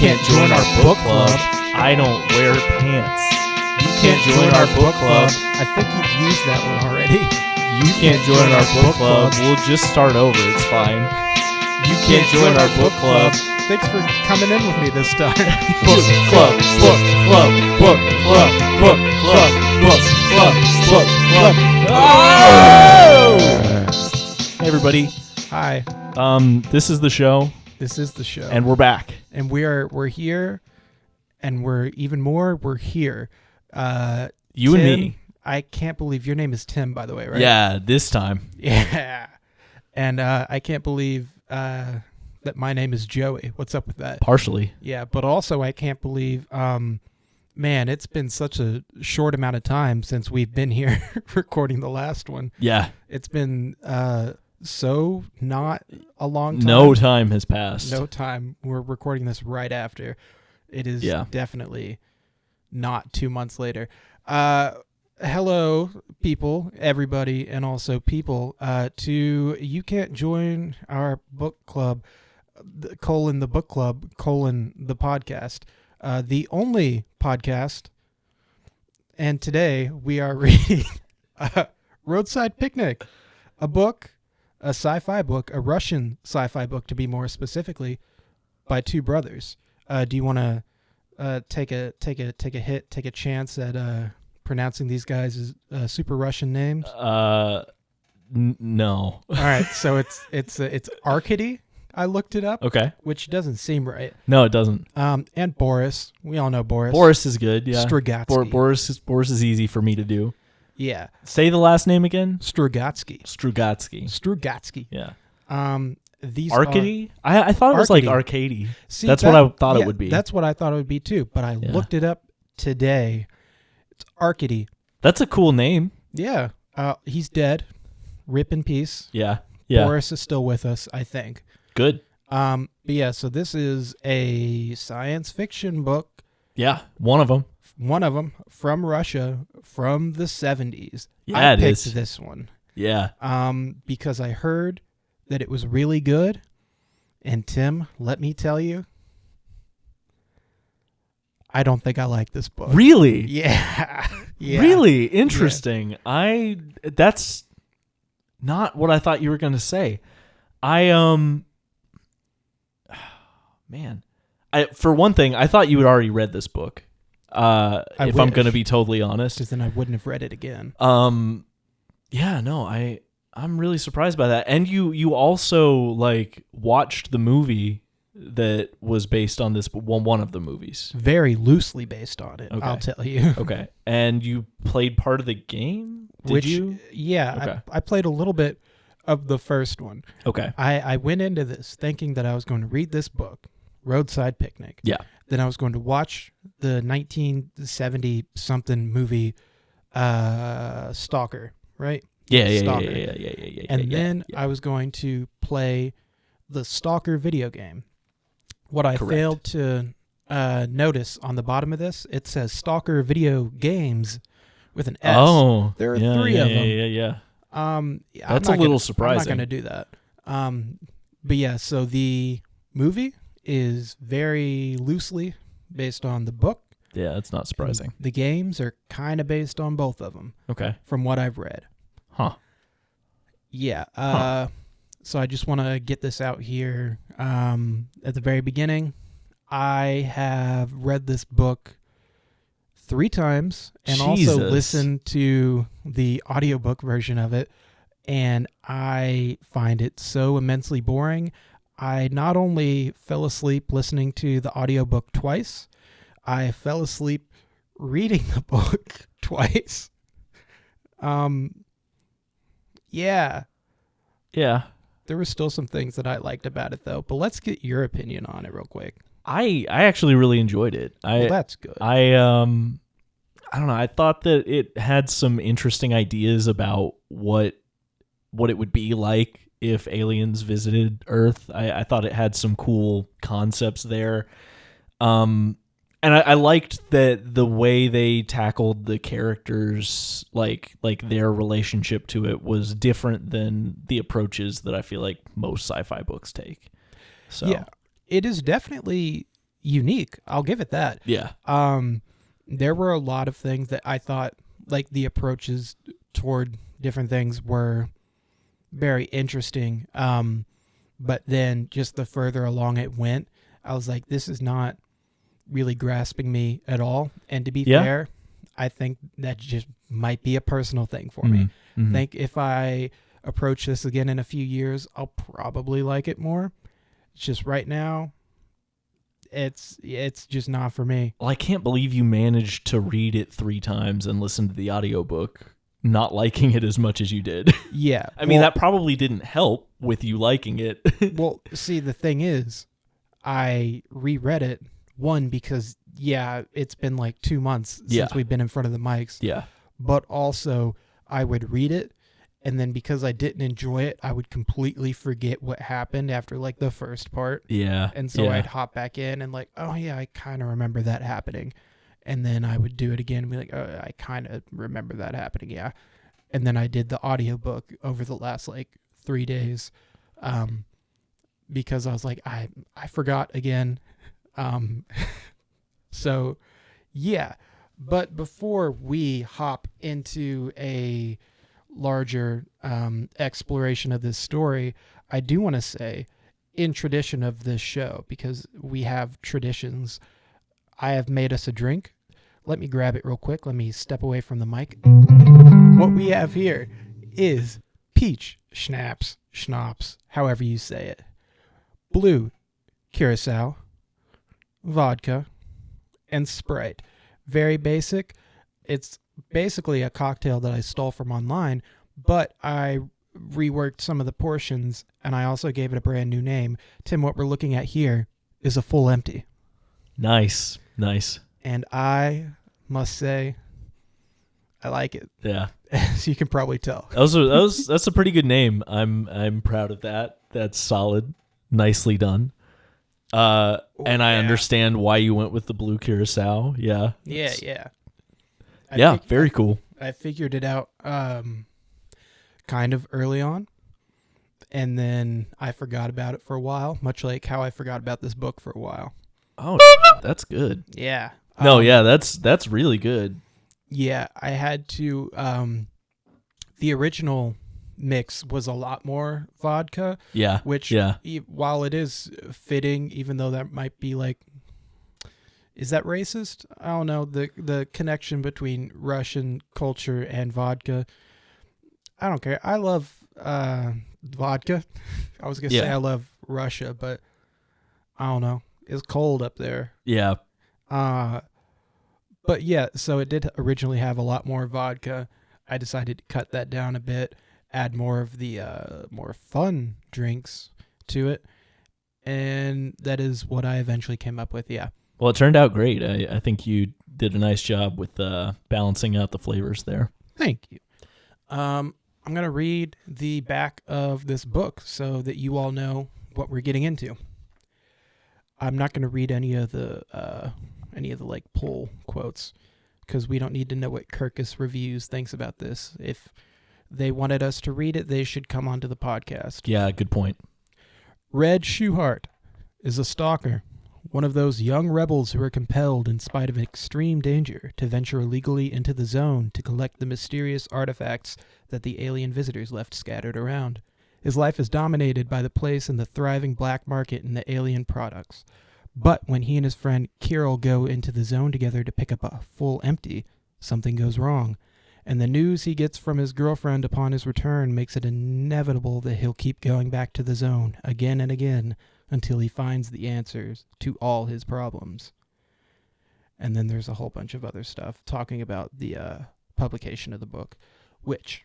can't join our book club. I don't wear pants. You can't join our book club. I think you've used that one already. You can't join our book club. We'll just start over. It's fine. You can't join our book club. Thanks for coming in with me this time. Book club, book club, book club, book club, book club, book club. Oh! Hey everybody. Hi. This is the show. This is the show. And we're back. And we're here, and we're here. You Tim, and me. I can't believe your name is Tim, by the way, right? Yeah, this time. Yeah. And I can't believe that my name is Joey. What's up with that? Partially. Yeah, but also I can't believe, man, it's been such a short amount of time since we've been here recording the last one. Yeah. It's been so not a long time. No time has passed. No time. We're recording this right after. It is definitely not 2 months later. Hello, people, everybody, and also people. You can't join our book club, the book club, the podcast, the only podcast. And today we are reading Roadside Picnic, a book, a sci-fi book, a Russian sci-fi book to be more specifically, by two brothers. Do you want to take a chance at pronouncing these guys' super Russian names? No. All right, so it's Arkady. I looked it up. Okay. Which doesn't seem right. No, it doesn't. And Boris. We all know Boris. Boris is good. Yeah. Strugatsky. Boris is easy for me to do. Yeah. Say the last name again. Strugatsky. Yeah. These Arkady? I thought it was like Arcady. See, that's what I thought it would be. That's what I thought it would be too. But I looked it up today. It's Arkady. That's a cool name. Yeah. He's dead. Rip in peace. Yeah. Boris is still with us, I think. Good. But yeah, so this is a science fiction book. Yeah, one of them from Russia from the 70s. Yeah, I picked this one. Yeah. Because I heard that it was really good. And Tim, let me tell you, I don't think I like this book. Really? Yeah. Really? Interesting. Yeah. That's not what I thought you were going to say. For one thing, I thought you had already read this book. If I'm going to be totally honest, because then I wouldn't have read it again. Yeah, no, I'm really surprised by that. And you also like watched the movie that was based on this one of the movies. Very loosely based on it, okay. I'll tell you. Okay. And you played part of the game? Did you? Yeah, okay. I played a little bit of the first one. Okay. I went into this thinking that I was going to read this book, Roadside Picnic. Yeah. Then I was going to watch the 1970-something movie, Stalker, right? Yeah. Stalker. Yeah. And then I was going to play the Stalker video game. What I failed to notice on the bottom of this, it says Stalker Video Games with an S. Oh. There are three of them. Yeah. That's a little surprising. I'm not going to do that. But yeah, so the movie is very loosely based on the book. Yeah, that's not surprising. The games are kind of based on both of them. Okay. From what I've read. Huh. Yeah. So I just want to get this out here at the very beginning. I have read this book 3 times and also listened to the audiobook version of it, and I find it so immensely boring. I not only fell asleep listening to the audiobook twice, I fell asleep reading the book twice. Yeah. There were still some things that I liked about it, though. But let's get your opinion on it real quick. I actually really enjoyed it. Well, that's good. I don't know. I thought that it had some interesting ideas about what it would be like if aliens visited Earth. I thought it had some cool concepts there. And I liked that the way they tackled the characters, like their relationship to it, was different than the approaches that I feel like most sci-fi books take. So yeah, it is definitely unique. I'll give it that. Yeah. There were a lot of things that I thought, like the approaches toward different things were very interesting. But then just the further along it went, I was like, this is not really grasping me at all. And to be fair, I think that just might be a personal thing for me. I think if I approach this again in a few years, I'll probably like it more. It's just right now, it's just not for me. Well, I can't believe you managed to read it 3 times and listen to the audiobook, not liking it as much as you did. Yeah. I mean, that probably didn't help with you liking it. Well, see, the thing is, I reread it, one, because, it's been like 2 months since we've been in front of the mics. Yeah. But also, I would read it, and then because I didn't enjoy it, I would completely forget what happened after like the first part. Yeah. And so I'd hop back in and like, oh yeah, I kind of remember that happening. And then I would do it again and be like, oh, I kind of remember that happening. Yeah. And then I did the audiobook over the last like 3 days. Because I was like, I forgot again. So yeah. But before we hop into a larger exploration of this story, I do want to say, in tradition of this show, because we have traditions, I have made us a drink. Let me grab it real quick. Let me step away from the mic. What we have here is peach schnapps, however you say it, blue curacao, vodka, and Sprite. Very basic. It's basically a cocktail that I stole from online, but I reworked some of the portions, and I also gave it a brand new name. Tim, what we're looking at here is a full empty. Nice. And I must say, I like it. Yeah. As you can probably tell. That's a pretty good name. I'm proud of that. That's solid. Nicely done. And I understand why you went with the blue curacao. Yeah. Yeah. Very cool. I figured it out kind of early on, and then I forgot about it for a while, much like how I forgot about this book for a while. Oh, that's good. Yeah. That's really good. Yeah, I had to the original mix was a lot more vodka. Yeah. Which while it is fitting, even though that might be like, is that racist? I don't know. The connection between Russian culture and vodka. I don't care. I love vodka. I was going to say I love Russia, but I don't know. It's cold up there. Yeah. But yeah, so it did originally have a lot more vodka. I decided to cut that down a bit, add more of the more fun drinks to it, and that is what I eventually came up with. Yeah. Well, it turned out great. I think you did a nice job with balancing out the flavors there. Thank you. I'm going to read the back of this book so that you all know what we're getting into. I'm not going to read any of the like pull quotes, because we don't need to know what Kirkus Reviews thinks about this. If they wanted us to read it, they should come onto the podcast. Yeah, good point. Red Shoehart is a stalker, one of those young rebels who are compelled, in spite of extreme danger, to venture illegally into the zone to collect the mysterious artifacts that the alien visitors left scattered around. His life is dominated by the place and the thriving black market in the alien products. But when he and his friend Kirill go into the zone together to pick up a full empty, something goes wrong, and the news he gets from his girlfriend upon his return makes it inevitable that he'll keep going back to the zone again and again until he finds the answers to all his problems. And then there's a whole bunch of other stuff talking about the publication of the book, which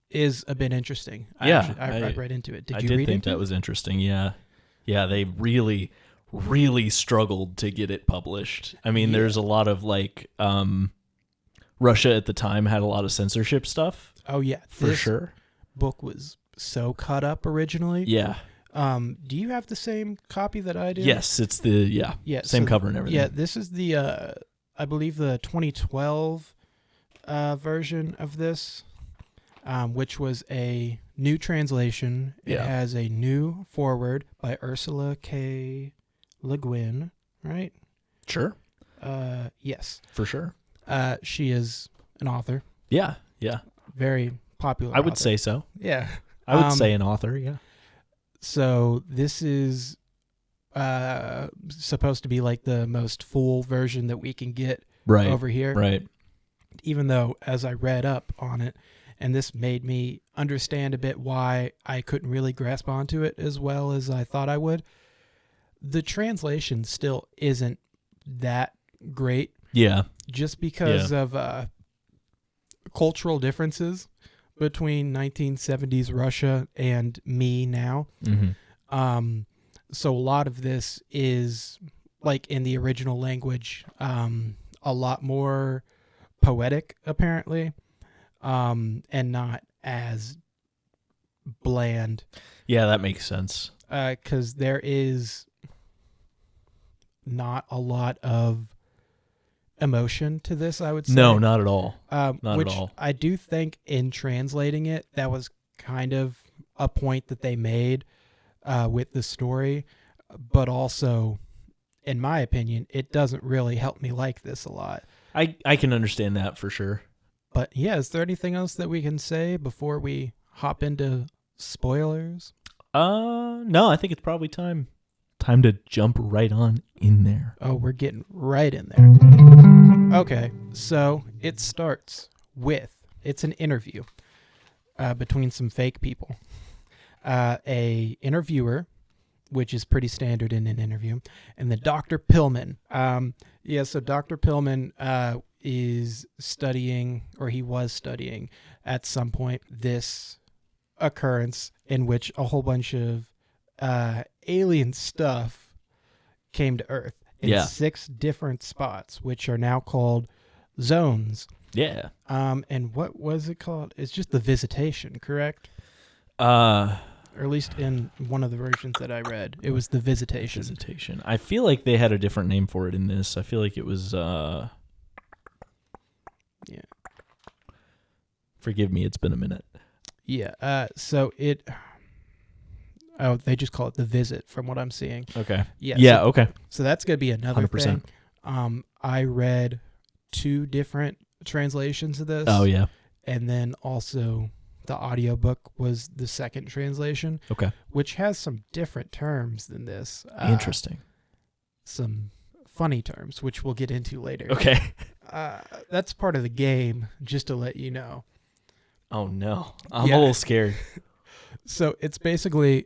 is a bit interesting. I read into it. Did you read into it? I did think that was interesting, yeah. Yeah, they really struggled to get it published. I mean, there's a lot of like Russia at the time had a lot of censorship stuff. Oh yeah, for sure. Book was so cut up originally. Yeah. Do you have the same copy that I do? Yes, it's the same cover and everything. Yeah, this is the I believe the 2012 version of this, which was a new translation. It has a new foreword by Ursula K. Le Guin, right? Sure. Yes. For sure. She is an author. Yeah. Very popular I would author. say so. Yeah. I would say an author, yeah. So this is supposed to be like the most full version that we can get over here. Right. Even though, as I read up on it, and this made me understand a bit why I couldn't really grasp onto it as well as I thought I would, the translation still isn't that great. Yeah. Just because of cultural differences between 1970s Russia and me now. Mm-hmm. So a lot of this is, like in the original language, a lot more poetic, apparently, and not as bland. Yeah, that makes sense. Because there is not a lot of emotion to this, I would say. No, not at all. Not at all. I do think in translating it, that was kind of a point that they made with the story, but also, in my opinion, it doesn't really help me like this a lot. I can understand that for sure. But yeah, is there anything else that we can say before we hop into spoilers? No, I think it's probably time to jump right on in there. Oh, we're getting right in there. Okay, so it starts with, it's an interview between some fake people. A interviewer, which is pretty standard in an interview, and then Dr. Pillman. So Dr. Pillman is studying, or he was studying at some point, this occurrence in which a whole bunch of alien stuff came to Earth in 6 different spots, which are now called zones. Yeah. And what was it called? It's just the Visitation, correct? Or at least in one of the versions that I read, it was the Visitation. Visitation. I feel like they had a different name for it in this. I feel like it was yeah. Forgive me, it's been a minute. Yeah. So it they just call it the Visit from what I'm seeing. Okay. Yeah. Okay. So that's going to be another 100%. thing. I read 2 different translations of this. Oh yeah. And then also the audiobook was the second translation. Okay. Which has some different terms than this. Interesting. Some funny terms, which we'll get into later. Okay. That's part of the game, just to let you know. Oh no. I'm a little scared. So it's basically,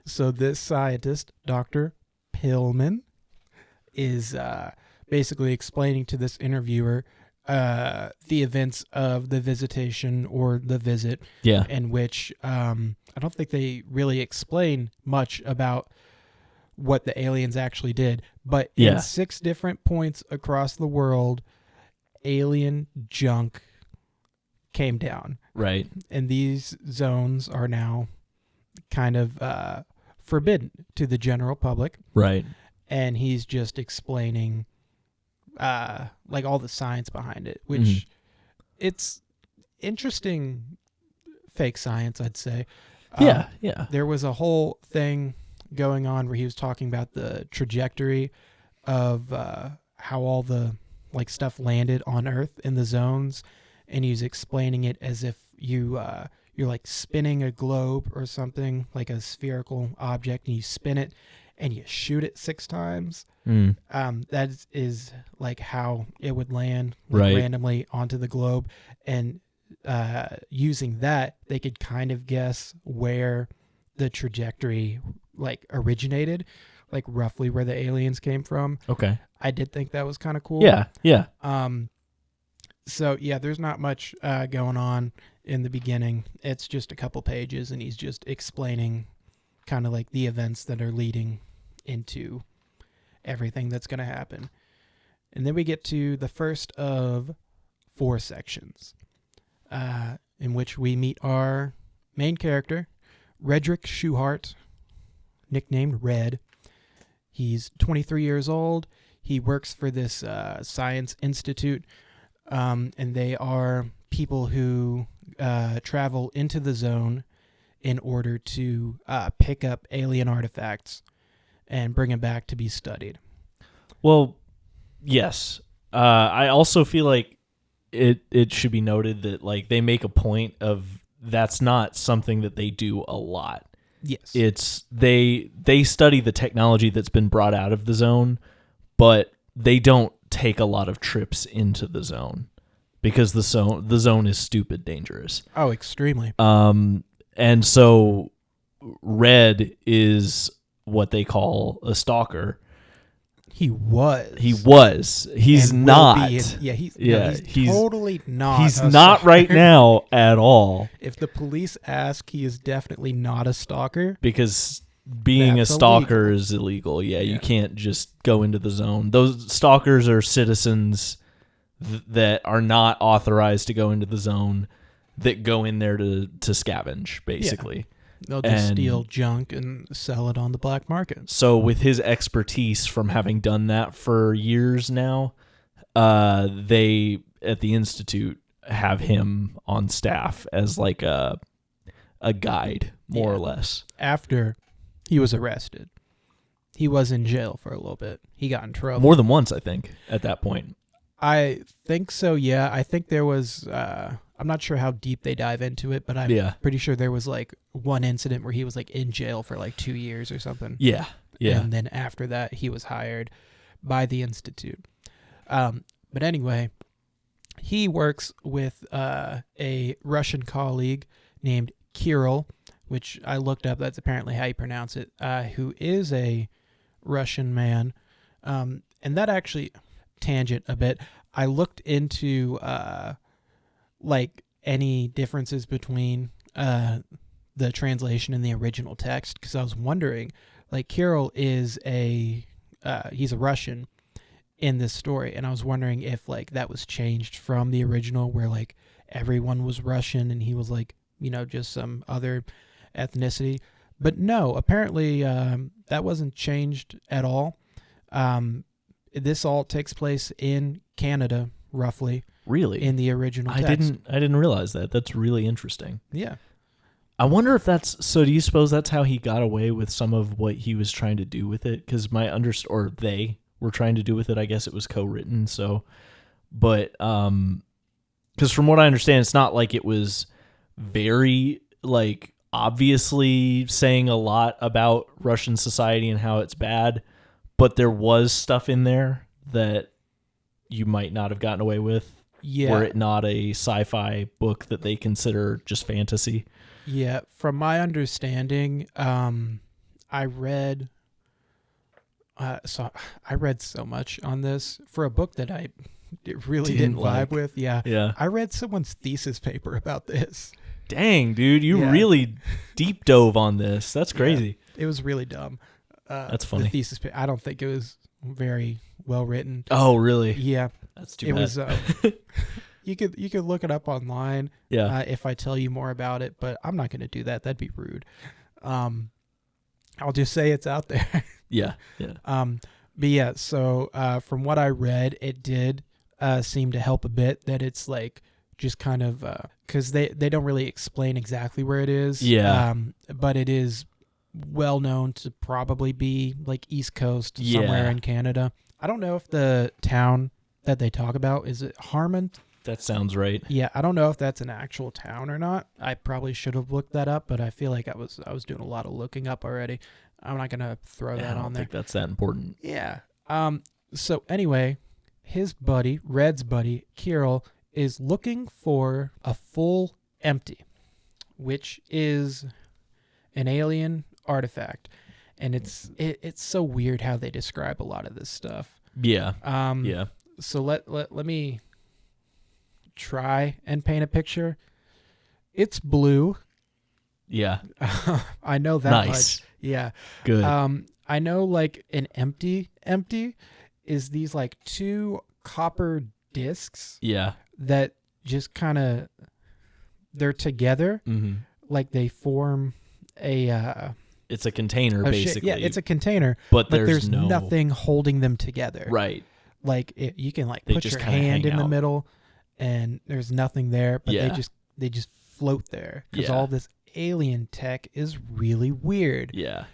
so this scientist, Dr. Pillman, is basically explaining to this interviewer the events of the Visitation or the Visit, in which I don't think they really explain much about what the aliens actually did, but in 6 different points across the world, alien junk came down. Right. And these zones are now kind of forbidden to the general public. Right. And he's just explaining like all the science behind it, which it's interesting fake science, I'd say. Yeah. There was a whole thing going on where he was talking about the trajectory of how all the like stuff landed on Earth in the zones, and he's explaining it as if you're like spinning a globe or something, like a spherical object, and you spin it and you shoot it 6 times. That is like how it would land randomly onto the globe, and using that they could kind of guess where the trajectory like originated, like roughly where the aliens came from. Okay. I did think that was kind of cool. Yeah. So yeah, there's not much going on in the beginning. It's just a couple pages, and he's just explaining kind of like the events that are leading into everything that's going to happen. And then we get to the first of 4 sections, in which we meet our main character, Redrick Schuhart, nicknamed Red. He's 23 years old. He works for this science institute, and they are people who travel into the zone in order to pick up alien artifacts and bring him back to be studied. Well, yes. I also feel like it should be noted that like they make a point of that's not something that they do a lot. Yes. It's they study the technology that's been brought out of the zone, but they don't take a lot of trips into the zone because the zone is stupid dangerous. Oh, extremely. And so Red is what they call a stalker. He was. He's not. He's totally not. He's not stalker. right now at all. If the police ask, he is definitely not a stalker. Because being a stalker is illegal. Yeah, you can't just go into the zone. Those stalkers are citizens that are not authorized to go into the zone that go in there to scavenge, basically. Yeah. They'll just steal junk and sell it on the black market. So with his expertise from having done that for years now, they at the Institute have him on staff as like a guide, more or less. After he was arrested, he was in jail for a little bit. He got in trouble. More than once, I think, at that point. I think so, yeah. I think there was... I'm not sure how deep they dive into it, but I'm pretty sure there was like one incident where he was like in jail for like 2 years or something. Yeah. And then after that, he was hired by the Institute. But anyway, he works with a Russian colleague named Kirill, which I looked up. That's apparently how you pronounce it, who is a Russian man. And that actually, tangent a bit, I looked into... like any differences between the translation and the original text, because I was wondering, like Kirill is he's a Russian in this story, and I was wondering if like that was changed from the original where like everyone was Russian and he was like, you know, just some other ethnicity. But no, apparently that wasn't changed at all. This all takes place in Canada, roughly. Really? In the original text. I didn't realize that. That's really interesting. Yeah. I wonder if that's... So do you suppose that's how he got away with some of what he was trying to do with it? Because or they were trying to do with it. I guess it was co-written, so... But, because from what I understand, it's not like it was very, like, obviously saying a lot about Russian society and how it's bad, but there was stuff in there that you might not have gotten away with. Yeah. Were it not a sci-fi book that they consider just fantasy? Yeah. From my understanding, I read so much on this for a book that I really didn't vibe with. Yeah. Yeah. I read someone's thesis paper about this. Dang, dude, you really deep dove on this. That's crazy. Yeah, it was really dumb. That's funny. The thesis paper, I don't think it was very well written. Oh, really? Yeah. That's too bad. It was you could look it up online if I tell you more about it, but I'm not going to do that. That'd be rude. I'll just say it's out there. Yeah. But yeah, so from what I read, it did seem to help a bit that it's like just kind of because they don't really explain exactly where it is. Yeah. But it is well known to probably be like East Coast somewhere in Canada. I don't know if the town that they talk about, is it Harmon? That sounds right. Yeah, I don't know if that's an actual town or not. I probably should have looked that up, but I feel like I was doing a lot of looking up already. I'm not gonna throw that on there. I don't think that's that important. Yeah. So anyway, his buddy, Red's buddy, Kirill, is looking for a full empty, which is an alien artifact, and it's so weird how they describe a lot of this stuff. Yeah. Yeah. So let me try and paint a picture. It's blue. Yeah. I know that nice. much. Yeah. Good. I know like an empty is these like two copper discs. Yeah. That just kind of they're together. Mm-hmm. Like they form a it's a container basically. Yeah, it's a container. But there's nothing holding them together. Right. Like you can like put your hand in the middle and there's nothing there, but they just float there because all this alien tech is really weird. Yeah.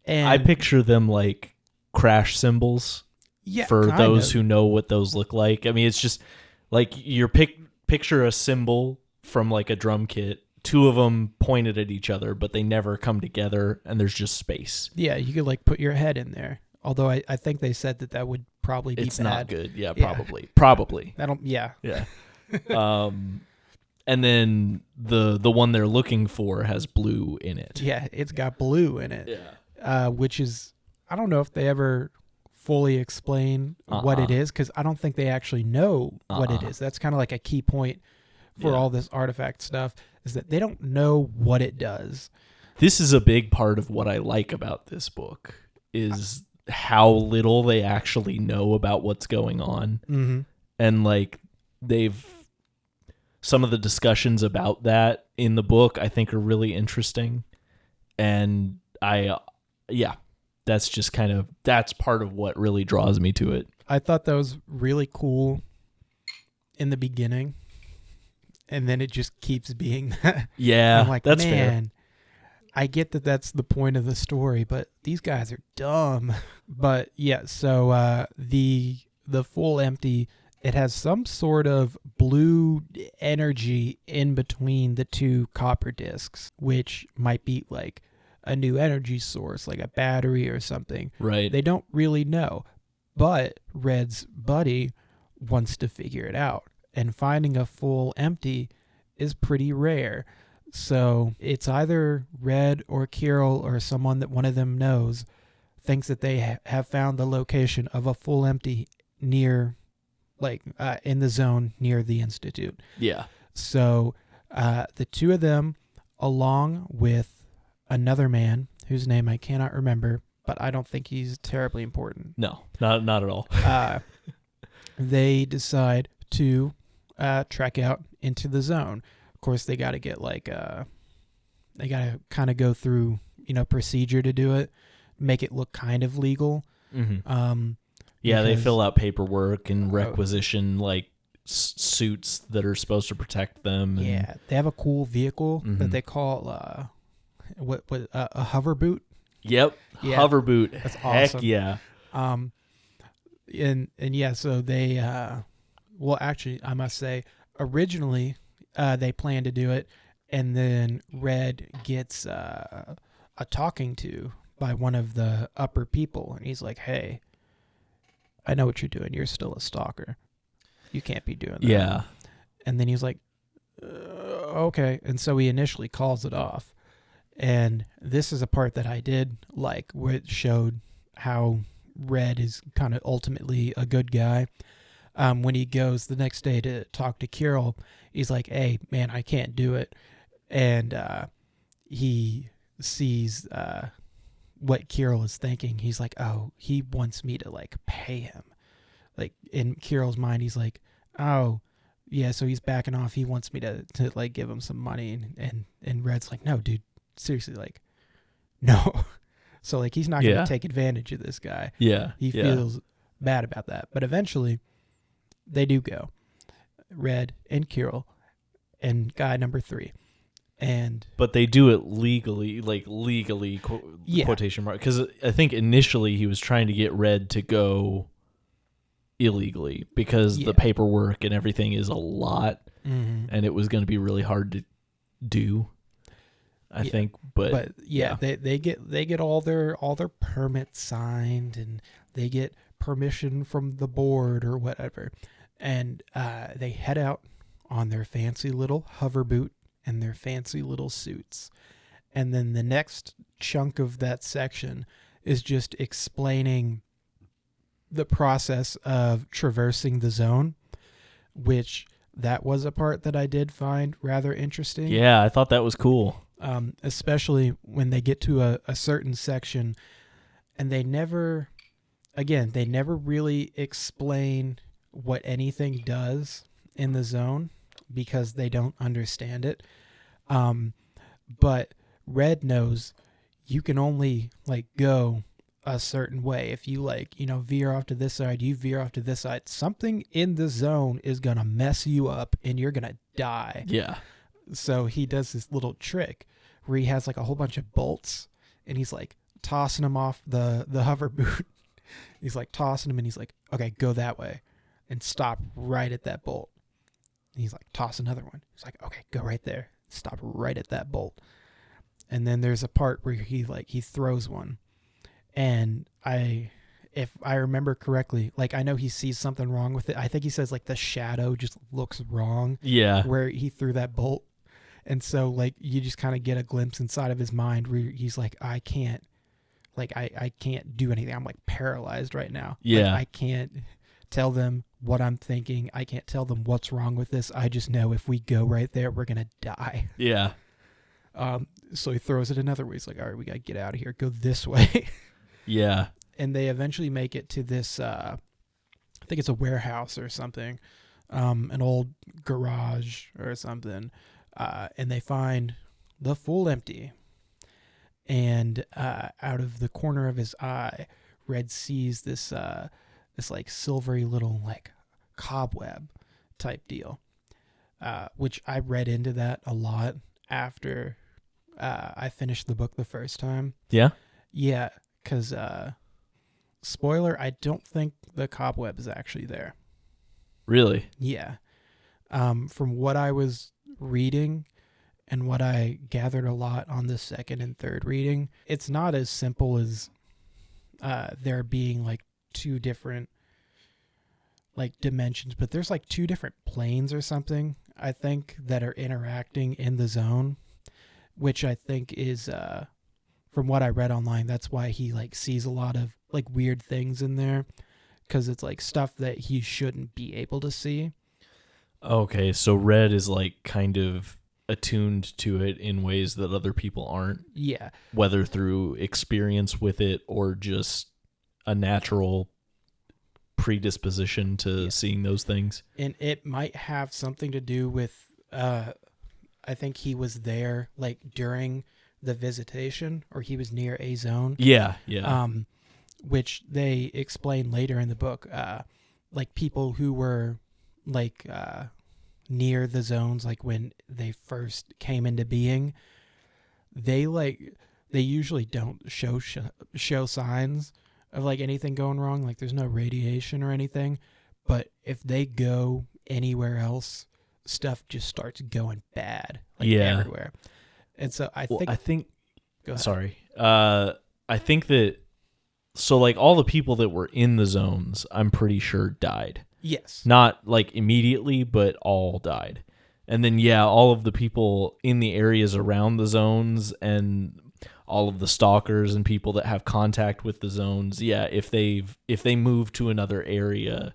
And I picture them like crash cymbals for those who know what those look like. I mean, it's just like you're picture a cymbal from like a drum kit, two of them pointed at each other, but they never come together, and there's just space. Yeah, you could like put your head in there. Although I think they said that would probably be it's bad. Not good. Yeah, probably. Yeah. And then the one they're looking for has blue in it. Yeah, it's got blue in it. Yeah. Which is, I don't know if they ever fully explain what it is, because I don't think they actually know what it is. That's kind of like a key point for all this artifact stuff, is that they don't know what it does. This is a big part of what I like about this book, is how little they actually know about what's going on. Mm-hmm. And like some of the discussions about that in the book I think are really interesting. And that's just that's part of what really draws me to it. I thought that was really cool in the beginning, and then it just keeps being that. Yeah, I'm like, that's man, fair. I get that that's the point of the story, but these guys are dumb. But yeah, so the full empty, it has some sort of blue energy in between the two copper discs, which might be like a new energy source, like a battery or something. Right. They don't really know. But Red's buddy wants to figure it out. And finding a full empty is pretty rare. So it's either Red or Kirill or someone that one of them knows thinks that they have found the location of a full empty near, in the zone near the Institute. Yeah. So the two of them, along with another man whose name I cannot remember, but I don't think he's terribly important. No, not at all. They decide to trek out into the zone. Of course, they got to get they got to kind of go through, procedure to do it, make it look kind of legal. Mm-hmm. They fill out paperwork and requisition suits that are supposed to protect them. Yeah, they have a cool vehicle that they call a hover boot. Yep, yeah, hover boot. That's awesome. Heck yeah. So they actually, I must say, originally they planned to do it, and then Red gets a talking to by one of the upper people, and he's like, "Hey, I know what you're doing. You're still a stalker. You can't be doing that." Yeah. And then he's like, "Okay," and so he initially calls it off. And this is a part that I did like, where it showed how Red is kind of ultimately a good guy. When he goes the next day to talk to Kirill, he's like, "Hey, man, I can't do it." And he sees what Kirill is thinking. He's like, "Oh, he wants me to pay him." In Kirill's mind, he's like, "Oh, yeah, so he's backing off. He wants me to give him some money." And Red's like, "No, dude, seriously, no." So he's not going to take advantage of this guy. Yeah. He feels bad about that. But eventually they do go. Red and Kirill and guy number 3. But they do it legally, quotation mark, because I think initially he was trying to get Red to go illegally because the paperwork and everything is a lot, and it was going to be really hard to do. I think, but they get all their permits signed, and they get permission from the board or whatever, and they head out on their fancy little hover boot and their fancy little suits. And then the next chunk of that section is just explaining the process of traversing the zone, which that was a part that I did find rather interesting. Yeah, I thought that was cool. Especially when they get to a certain section, and they never really explain what anything does in the zone because they don't understand it. But Red knows you can only go a certain way. If you veer off to this side, you veer off to this side. Something in the zone is going to mess you up and you're going to die. Yeah. So he does this little trick where he has a whole bunch of bolts, and he's tossing him off the hover boot. He's like tossing him, and he's like, okay, go that way and stop right at that bolt. And he's like, toss another one. He's like, okay, go right there. Stop right at that bolt. And then there's a part where he throws one. And if I remember correctly, like I know he sees something wrong with it. I think he says like the shadow just looks wrong. Yeah. Where he threw that bolt. And so like you just kind of get a glimpse inside of his mind where he's like, I can't do anything. I'm like paralyzed right now. Yeah. Like, I can't tell them what I'm thinking. I can't tell them what's wrong with this. I just know if we go right there, we're going to die. Yeah. So he throws it another way. He's like, all right, we got to get out of here. Go this way. Yeah. And they eventually make it to this, I think it's a warehouse or something, an old garage or something. And they find the Fool empty. And out of the corner of his eye, Red sees this like silvery little like cobweb type deal, which I read into that a lot after I finished the book the first time. Yeah? Yeah, because spoiler, I don't think the cobweb is actually there. Really? Yeah. From what I was reading and what I gathered a lot on the second and third reading, it's not as simple as there being like two different like dimensions, but there's like two different planes or something, I think, that are interacting in the zone, which I think is from what I read online, that's why he like sees a lot of like weird things in there, because it's like stuff that he shouldn't be able to see. Okay, so Red is like kind of attuned to it in ways that other people aren't. Yeah. Whether through experience with it or just a natural predisposition to seeing those things. And it might have something to do with, I think he was there like during the visitation, or he was near a zone. Yeah, yeah. Which they explain later in the book, like people who were like near the zones, like when they first came into being, they usually don't show signs of like anything going wrong. Like there's no radiation or anything, but if they go anywhere else, stuff just starts going bad, like everywhere. And so I think go ahead. Sorry. I think that, so like all the people that were in the zones, I'm pretty sure died. Yes. Not like immediately, but all died. And then, all of the people in the areas around the zones and all of the stalkers and people that have contact with the zones, if they move to another area,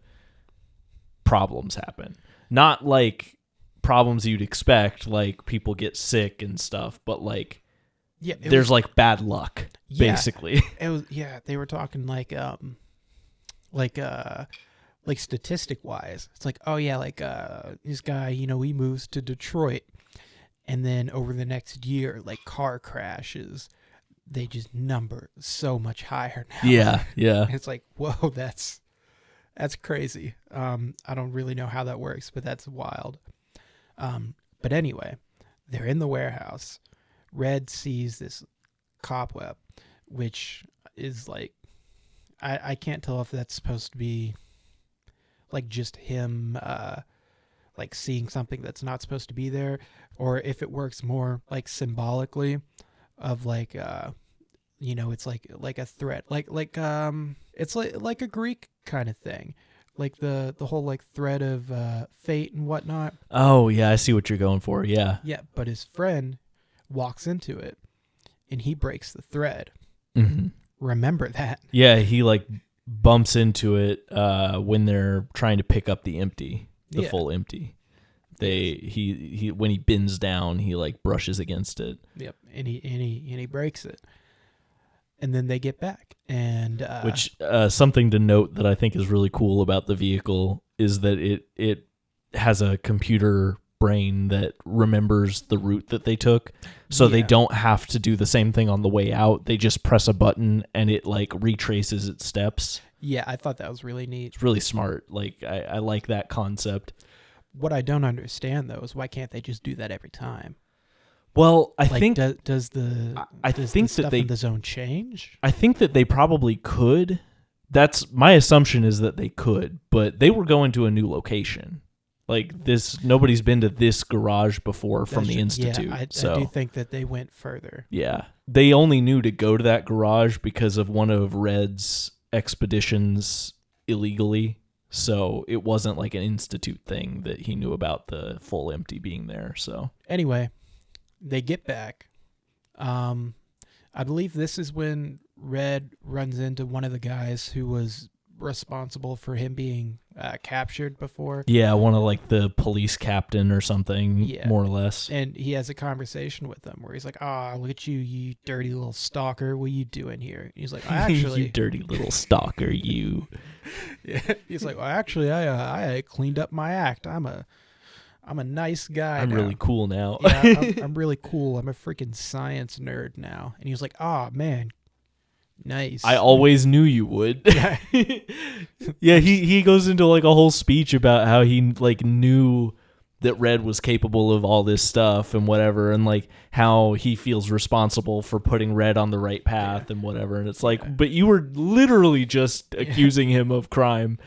problems happen. Not like problems you'd expect, like people get sick and stuff, but like there's like bad luck, basically. It was they were talking like statistic wise, it's like, oh yeah, like this guy, he moves to Detroit, and then over the next year, like car crashes, they just number so much higher now. Yeah. It's like, whoa, that's crazy. I don't really know how that works, but that's wild. But anyway, they're in the warehouse. Red sees this cobweb, which is like, I can't tell if that's supposed to be like just him like seeing something that's not supposed to be there, or if it works more like symbolically of like it's like a threat, like it's like a Greek kind of thing, like the whole like thread of fate and whatnot. Oh yeah, I see what you're going for. Yeah, but his friend walks into it and he breaks the thread. Mm-hmm. Remember that. He like bumps into it when they're trying to pick up the full empty. He when he bends down, he like brushes against it. Yep, and he breaks it, and then they get back. And which something to note that I think is really cool about the vehicle is that it has a computer brain that remembers the route that they took, so they don't have to do the same thing on the way out. They just press a button and it like retraces its steps. I thought that was really neat. It's really smart. Like I like that concept. What I don't understand though is why can't they just do that every time? Well, I Like, think does the I does think the that stuff they in the zone change? I think that they probably could. That's my assumption, is that they could, but they were going to a new location. Like this, nobody's been to this garage before from the Institute. Yeah, so I do think that they went further. yeah, they only knew to go to that garage because of one of Red's expeditions illegally. So it wasn't like an Institute thing that he knew about the full empty being there. So Anyway, they get back. I believe this is when Red runs into one of the guys who was responsible for him being captured before. yeah, one of like the police captain or something, Yeah. more or less. And he has a conversation with them where he's like, look at you, you dirty little stalker. What are you doing here? And he's like, actually... You dirty little stalker, you. Yeah. He's like, well, actually, I cleaned up my act. I'm a nice guy. I'm now. really cool now. Yeah, I'm really cool. I'm a freaking science nerd now. And he was like, man, nice. I always knew you would. Yeah. Yeah, he goes into like a whole speech about how he like knew that Red was capable of all this stuff and whatever, and like how he feels responsible for putting Red on the right path and whatever. And it's like, but you were literally just accusing him of crime.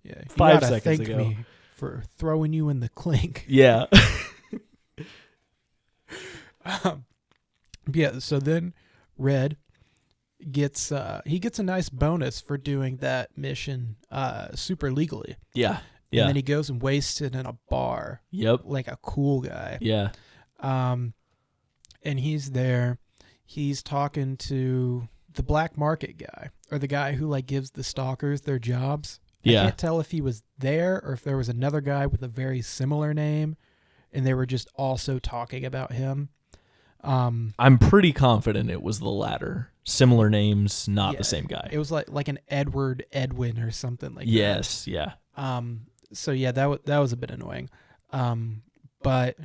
Yeah, 5 seconds thank ago. me for throwing you in the clink. Yeah. Yeah. So then Red gets a nice bonus for doing that mission super legally. Yeah. And then he goes and wastes it in a bar. Yep. Like a cool guy. Yeah. And he's there. He's talking to the black market guy, or the guy who like gives the stalkers their jobs. Yeah. I can't tell if he was there or if there was another guy with a very similar name, and they were just also talking about him. I'm pretty confident it was the latter. Similar names, not the same guy. It was like an Edwin or something like that. Yes. Yeah. So yeah, that was a bit annoying. But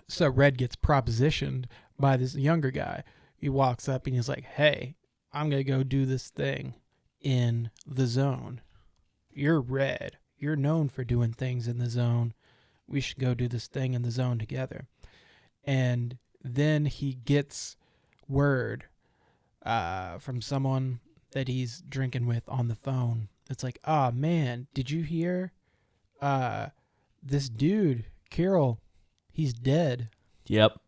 so Red gets propositioned by this younger guy. He walks up and he's like, "Hey, I'm gonna go do this thing in the zone. You're Red. You're known for doing things in the zone. We should go do this thing in the zone together." And then he gets word from someone that he's drinking with on the phone. It's like, man, did you hear this dude, Carol, he's dead. Yep.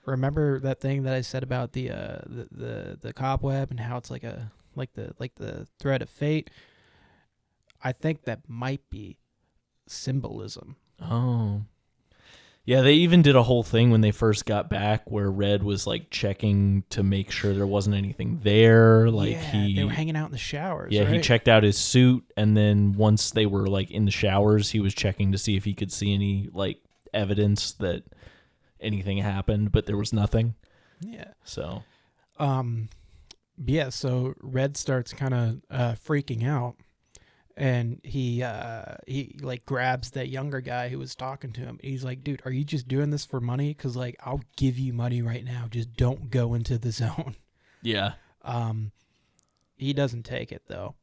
Remember that thing that I said about the cobweb and how it's like the thread of fate? I think that might be symbolism. Oh. Yeah, they even did a whole thing when they first got back where Red was like checking to make sure there wasn't anything there. Like they were hanging out in the showers. Yeah, right? he checked out his suit, and then once they were like in the showers, he was checking to see if he could see any like evidence that anything happened, but there was nothing. Yeah. So yeah, so Red starts kind of freaking out, and he like grabs that younger guy who was talking to him. He's like, "Dude, are you just doing this for money? Because like I'll give you money right now. Just don't go into the zone." Yeah. He doesn't take it though.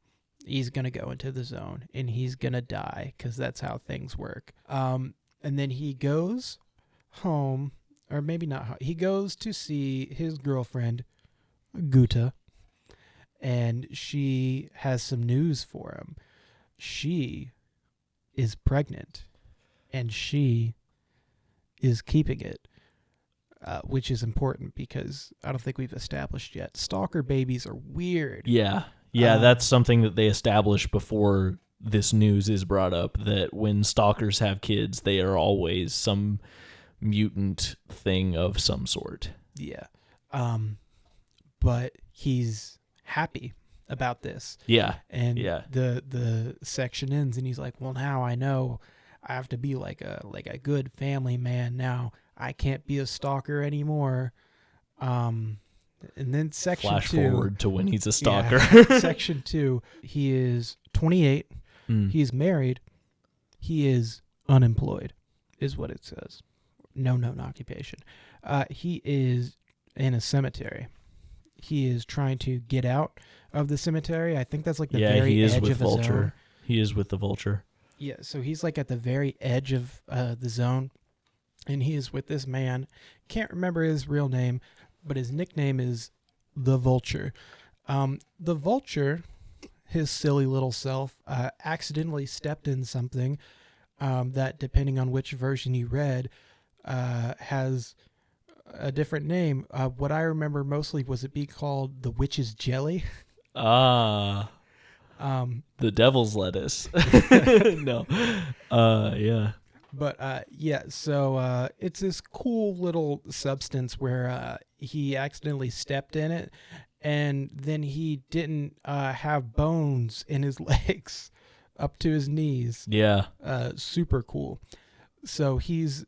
He's gonna go into the zone and he's gonna die because that's how things work. And then he goes home, or maybe not home. He goes to see his girlfriend, Guta, and she has some news for him. She is pregnant, and she is keeping it, which is important because I don't think we've established yet. Stalker babies are weird. Yeah. Yeah, that's something that they established before this news is brought up, that when stalkers have kids, they are always some mutant thing of some sort. Yeah. But he's happy about this. Yeah. And yeah. the section ends and he's like, "Well, now I know I have to be like a good family man now. I can't be a stalker anymore." And then section Flash 2, forward to when he's a stalker. Yeah, section 2, he is 28. He's married. He is unemployed, is what it says. No known occupation. He is in a cemetery. He is trying to get out of the cemetery. I think that's like the very edge of the zone. He is with the Vulture. Yeah, so he's like at the very edge of the zone. and he is with this man. Can't remember his real name, but his nickname is the Vulture. The Vulture, his silly little self, accidentally stepped in something that, depending on which version you read, has a different name. What I remember mostly was it be called the Witch's Jelly. The devil's lettuce. No. Yeah. But yeah, so it's this cool little substance where he accidentally stepped in it, and then he didn't have bones in his legs up to his knees. Yeah. Super cool. So he's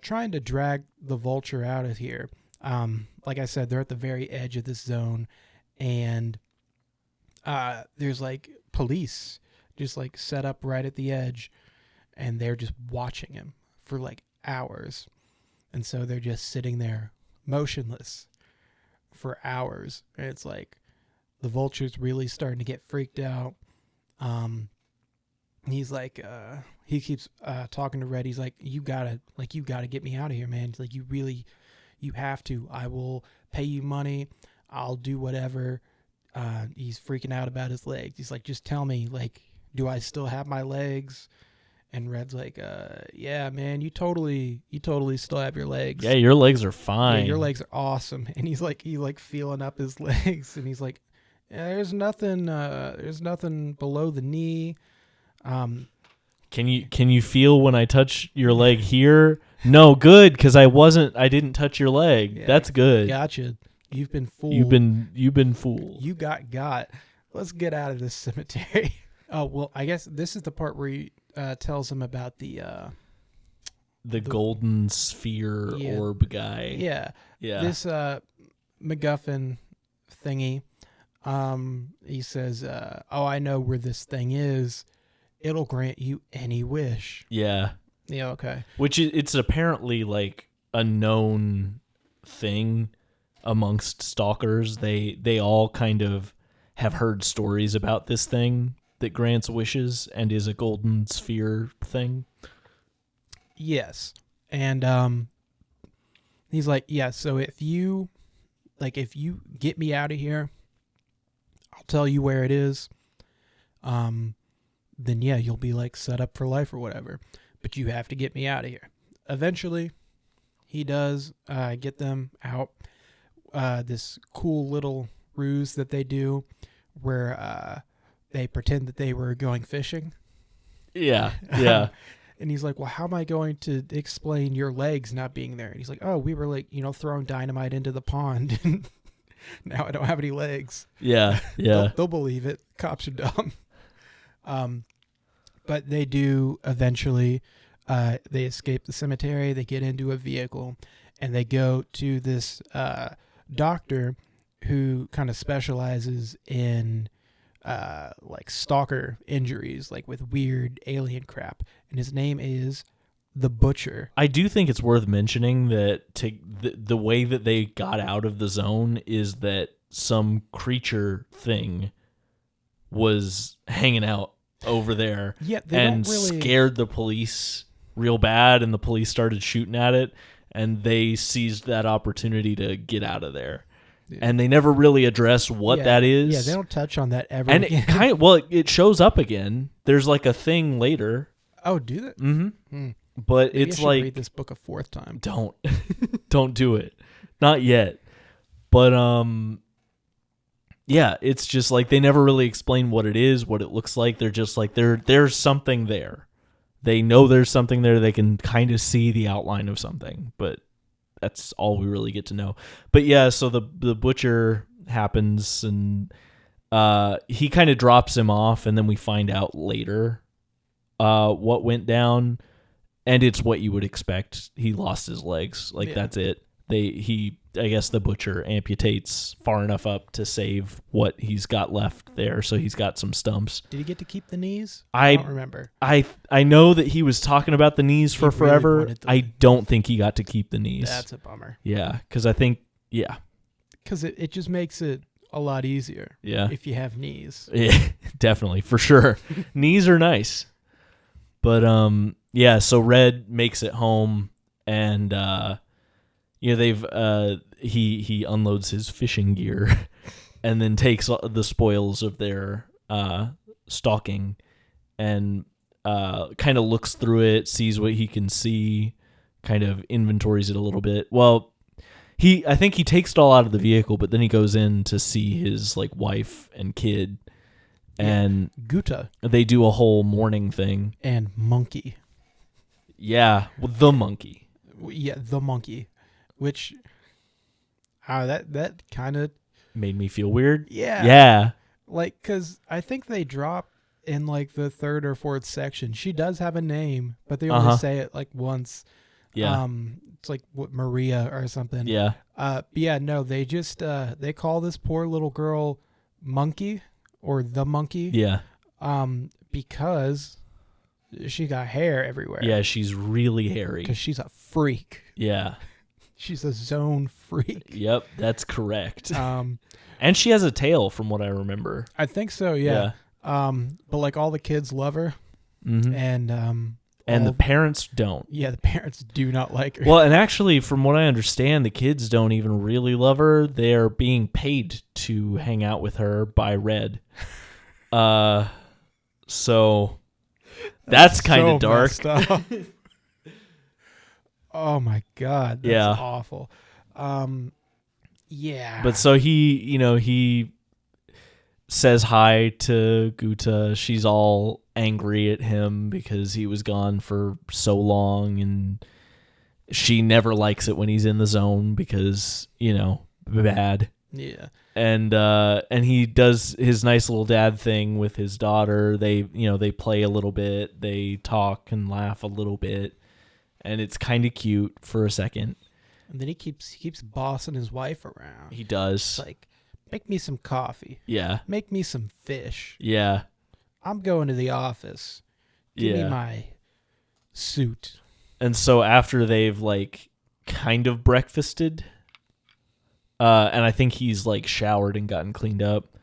trying to drag the Vulture out of here. Like I said, they're at the very edge of this zone, and there's like police just like set up right at the edge, and they're just watching him for like hours. And so they're just sitting there motionless for hours. And it's like the Vulture's really starting to get freaked out. He's like, he keeps talking to Red. He's like, you gotta get me out of here, man. He's like, you have to. I will pay you money. I'll do whatever. He's freaking out about his legs. He's like, just tell me, like, do I still have my legs? And Red's like, yeah, man, you totally still have your legs. Yeah, your legs are fine. Yeah, your legs are awesome. And he's like feeling up his legs, and he's like, yeah, there's nothing below the knee. Can you feel when I touch your leg here? No, good, because I didn't touch your leg. Yeah, that's good. Gotcha. You've been fooled. You've been fooled. You got. Let's get out of this cemetery. Oh, well, I guess this is the part where he tells him about the golden sphere orb guy. Yeah. This MacGuffin thingy. He says, "Oh, I know where this thing is. It'll grant you any wish." Yeah. Yeah. Okay. Which it's apparently like a known thing amongst stalkers. They all kind of have heard stories about this thing that grants wishes and is a golden sphere thing. Yes. And he's like, yeah, so if you get me out of here, I'll tell you where it is. Then yeah, you'll be like set up for life or whatever. But you have to get me out of here. Eventually, he does get them out. This cool little ruse that they do where they pretend that they were going fishing. Yeah. And he's like, well, how am I going to explain your legs not being there? And he's like, oh, we were like, throwing dynamite into the pond. And now I don't have any legs. Yeah. They'll believe it. Cops are dumb. But they do eventually, they escape the cemetery. They get into a vehicle and they go to this doctor who kind of specializes in like stalker injuries, like with weird alien crap. And his name is the Butcher. I do think it's worth mentioning that the way that they got out of the zone is that some creature thing was hanging out over there and scared the police real bad, and the police started shooting at it, and they seized that opportunity to get out of there. Yeah. And they never really address what that is. Yeah, they don't touch on that ever. And again. It shows up again. There's like a thing later. Oh, do that? Mm-hmm. But maybe it's like, read this book a fourth time. Don't do it. Not yet. But yeah, it's just like they never really explain what it is, what it looks like. They're just like there's something there. They know there's something there. They can kind of see the outline of something, but that's all we really get to know. But yeah, so the Butcher happens, and he kind of drops him off, and then we find out later what went down, and it's what you would expect. He lost his legs. That's it. I guess the Butcher amputates far enough up to save what he's got left there, so he's got some stumps. Did he get to keep the knees? I don't remember. I know that he was talking about the knees for forever. Really I don't think he got to keep the knees. That's a bummer. Yeah, because I think, because it just makes it a lot easier. Yeah, if you have knees. Yeah, definitely, for sure. Knees are nice, but so Red makes it home. and they've he unloads his fishing gear, and then takes the spoils of their stalking, and kind of looks through it, sees what he can see, kind of inventories it a little bit. Well, I think he takes it all out of the vehicle, but then he goes in to see his like wife and kid, and Guta. They do a whole morning thing. And monkey. Yeah, the monkey. Yeah, the monkey, which that kind of made me feel weird. Yeah. Like, because I think they drop in like the third or fourth section. She does have a name, but they only say it like once. Yeah. It's like Maria or something. Yeah. But yeah, no, they just they call this poor little girl Monkey or the monkey. Yeah. Because she got hair everywhere. Yeah, she's really hairy. Because she's a freak. Yeah. She's a zone freak. Yep, that's correct. And she has a tail, from what I remember. I think so. Yeah. But like all the kids love her, and the parents don't. Yeah, the parents do not like her. Well, and actually, from what I understand, the kids don't even really love her. They're being paid to hang out with her by Red. So that's kind of dark. Oh my God. That's awful. Yeah. But so he says hi to Guta. She's all angry at him because he was gone for so long, and she never likes it when he's in the zone because, bad. Yeah. And he does his nice little dad thing with his daughter. They play a little bit, they talk and laugh a little bit, and it's kind of cute for a second. And then he keeps bossing his wife around. He does. It's like, make me some coffee. Yeah. Make me some fish. Yeah. I'm going to the office. Give me my suit. And so after they've like kind of breakfasted, and I think he's like showered and gotten cleaned up,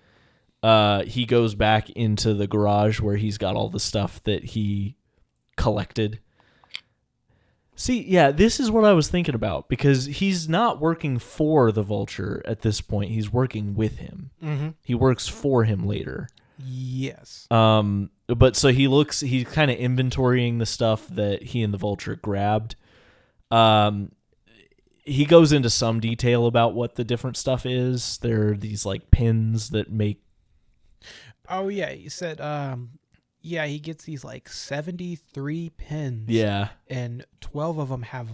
he goes back into the garage where he's got all the stuff that he collected. See, yeah, this is what I was thinking about, because he's not working for the Vulture at this point. He's working with him. Mm-hmm. He works for him later. Yes. But so he's kind of inventorying the stuff that he and the Vulture grabbed. He goes into some detail about what the different stuff is. There are these like pins that make. Oh yeah, he said. Yeah, he gets these like 73 pins. Yeah. And 12 of them have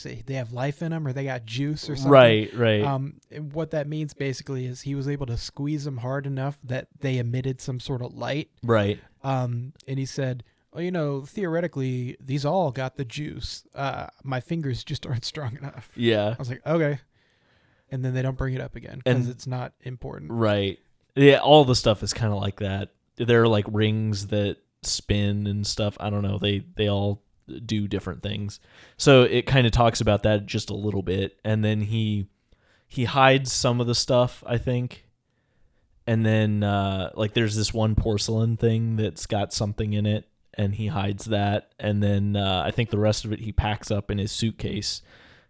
they have life in them, or they got juice or something. Right. And what that means basically is he was able to squeeze them hard enough that they emitted some sort of light. Right. And he said, well, theoretically, these all got the juice. My fingers just aren't strong enough. Yeah. I was like, okay. And then they don't bring it up again because it's not important. Right. Yeah, all the stuff is kind of like that. There are like rings that spin and stuff. I don't know. They all do different things. So it kind of talks about that just a little bit. And then he hides some of the stuff, I think. And then like there's this one porcelain thing that's got something in it, and he hides that. And then I think the rest of it he packs up in his suitcase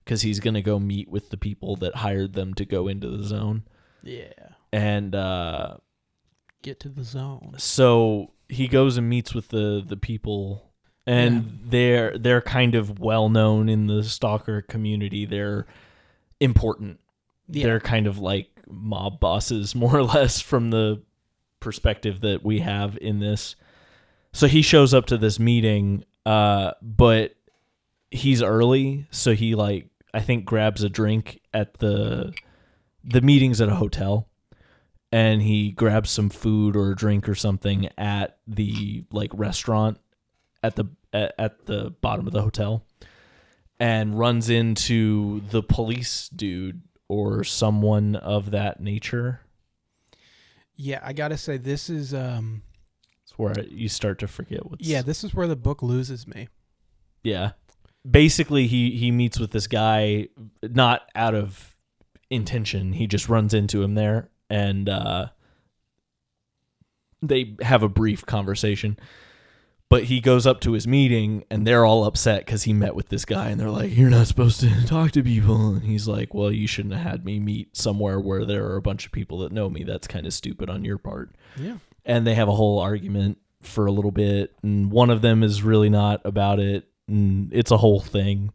because he's going to go meet with the people that hired them to go into the zone. Yeah. And get to the zone. So he goes and meets with the people, and they're kind of well known in the stalker community. They're important. Yeah. They're kind of like mob bosses, more or less, from the perspective that we have in this. So he shows up to this meeting, but he's early, so he I think grabs a drink at the meeting's at a hotel. And he grabs some food or a drink or something at the restaurant at the bottom of the hotel, and runs into the police dude or someone of that nature. Yeah, I gotta say this is it's where you start to forget what's. Yeah, this is where the book loses me. Yeah, basically he meets with this guy not out of intention. He just runs into him there. And they have a brief conversation. But he goes up to his meeting, and they're all upset because he met with this guy, and they're like, "You're not supposed to talk to people." And he's like, "Well, you shouldn't have had me meet somewhere where there are a bunch of people that know me. That's kind of stupid on your part." Yeah. And they have a whole argument for a little bit, and one of them is really not about it, and it's a whole thing.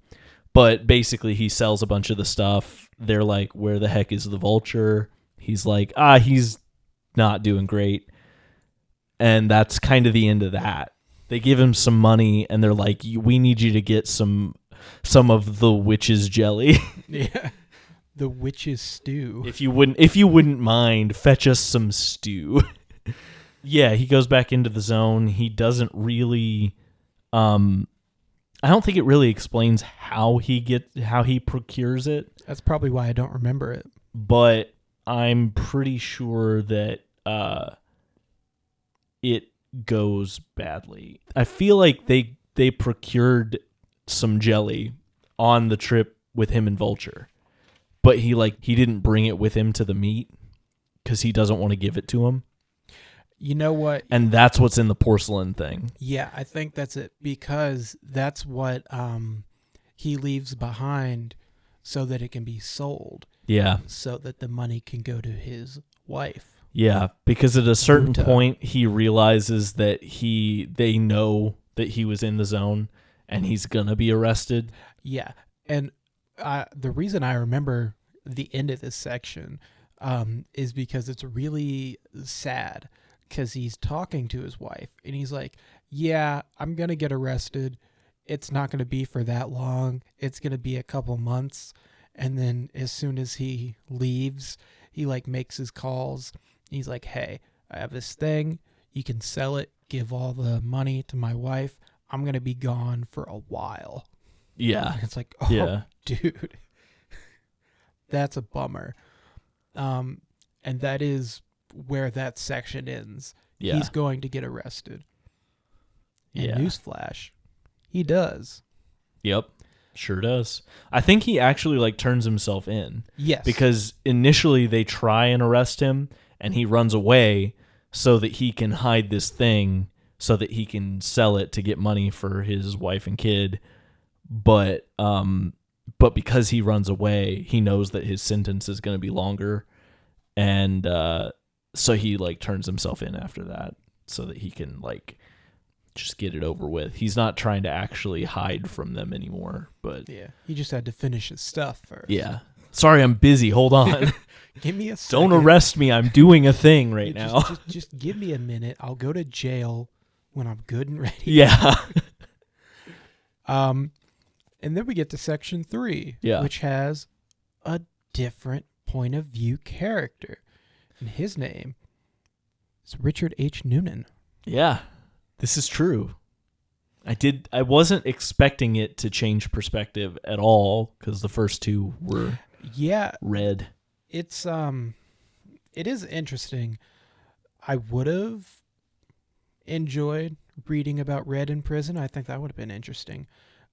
But basically, he sells a bunch of the stuff. They're like, "Where the heck is the vulture?" He's like, "He's not doing great." And that's kind of the end of that. They give him some money, and they're like, "We need you to get some of the witch's jelly." Yeah, the witch's stew. If you wouldn't mind, fetch us some stew. Yeah, he goes back into the zone. He doesn't really. I don't think it really explains how he procures it. That's probably why I don't remember it. But I'm pretty sure that it goes badly. I feel like they procured some jelly on the trip with him and Vulture, but he didn't bring it with him to the meet because he doesn't want to give it to him. You know what? And that's what's in the porcelain thing. Yeah, I think that's it, because that's what he leaves behind so that it can be sold. Yeah. So that the money can go to his wife. Yeah, because at a certain point he realizes that they know that he was in the zone and he's gonna be arrested. Yeah, and the reason I remember the end of this section is because it's really sad, because he's talking to his wife and he's like, "Yeah, I'm gonna get arrested. It's not gonna be for that long. It's gonna be a couple months." And then as soon as he leaves, he makes his calls. He's like, "Hey, I have this thing. You can sell it. Give all the money to my wife. I'm going to be gone for a while." Yeah. And it's like, oh, yeah. Dude, that's a bummer. And that is where that section ends. Yeah. He's going to get arrested. And newsflash, he does. Yep. Sure does. I think he actually turns himself in. Yes. Because initially they try and arrest him and he runs away so that he can hide this thing so that he can sell it to get money for his wife and kid. But because he runs away, he knows that his sentence is going to be longer. And so he turns himself in after that so that he can just get it over with. He's not trying to actually hide from them anymore, but yeah, he just had to finish his stuff first. Yeah. Sorry, I'm busy. Hold on. Give me a second. Don't arrest me. I'm doing a thing right now. Just give me a minute. I'll go to jail when I'm good and ready. Yeah. And then we get to section 3, which has a different point of view character. And his name is Richard H. Noonan. Yeah. This is true. I wasn't expecting it to change perspective at all because the first two were red. It is interesting. I would have enjoyed reading about Red in prison. I think that would have been interesting.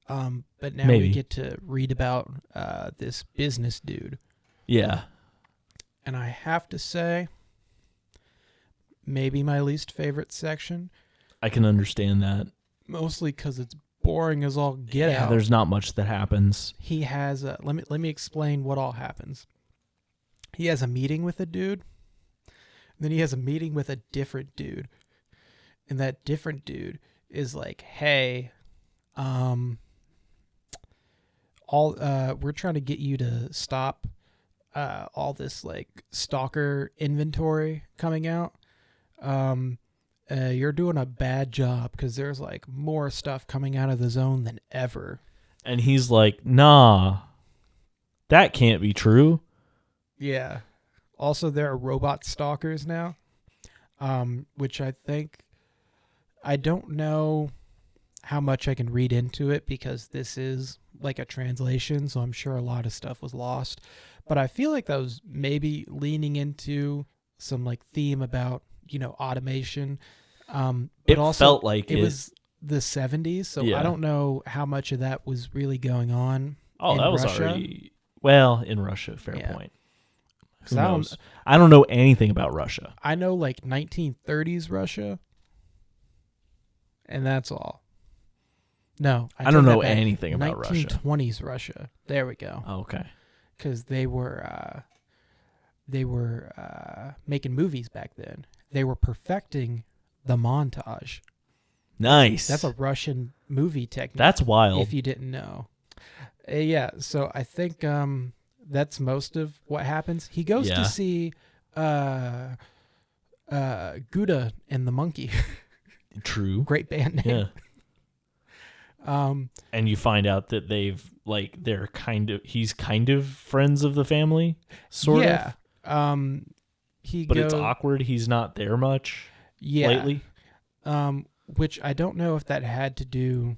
But now we get to read about this business dude. Yeah. And I have to say, maybe my least favorite section. I can understand that. Mostly because it's boring as all get out. There's not much that happens. He has let me explain what all happens. He has a meeting with a dude. Then he has a meeting with a different dude. And that different dude is like, "Hey, we're trying to get you to stop all this stalker inventory coming out. You're doing a bad job because there's more stuff coming out of the zone than ever." And he's like, "Nah, that can't be true." Yeah. Also, there are robot stalkers now, which I don't know how much I can read into it because this is a translation, so I'm sure a lot of stuff was lost. But I feel like that was maybe leaning into some theme about, automation. But it also felt like it was the 70s, so I don't know how much of that was really going on. Oh, that was Russia. already in Russia. Fair point. Who I knows? I don't know anything about Russia. I know 1930s Russia, and that's all. No, I don't know anything about Russia. 1920s Russia. There we go. Oh, okay. Because they were making movies back then. They were perfecting the montage. Nice. That's a Russian movie technique. That's wild. If you didn't know. Yeah, so I think that's most of what happens. He goes to see Gouda and the Monkey. True. Great band name. Yeah. And you find out that he's kind of friends of the family, sort of. Yeah. It's awkward. He's not there much lately. Which I don't know if that had to do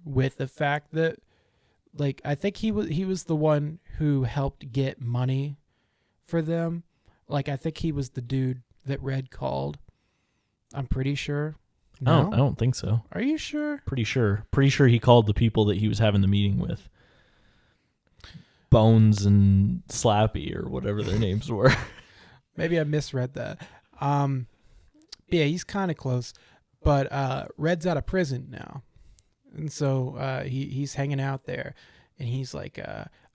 with the fact that, like, I think he was the one who helped get money for them. Like, I think he was the dude that Red called. I'm pretty sure. No? I don't think so. Are you sure? Pretty sure. Pretty sure he called the people that he was having the meeting with. Bones and Slappy or whatever their names were. Maybe I misread that. Yeah, he's kind of close. But Red's out of prison now. And so he's hanging out there. And he's like,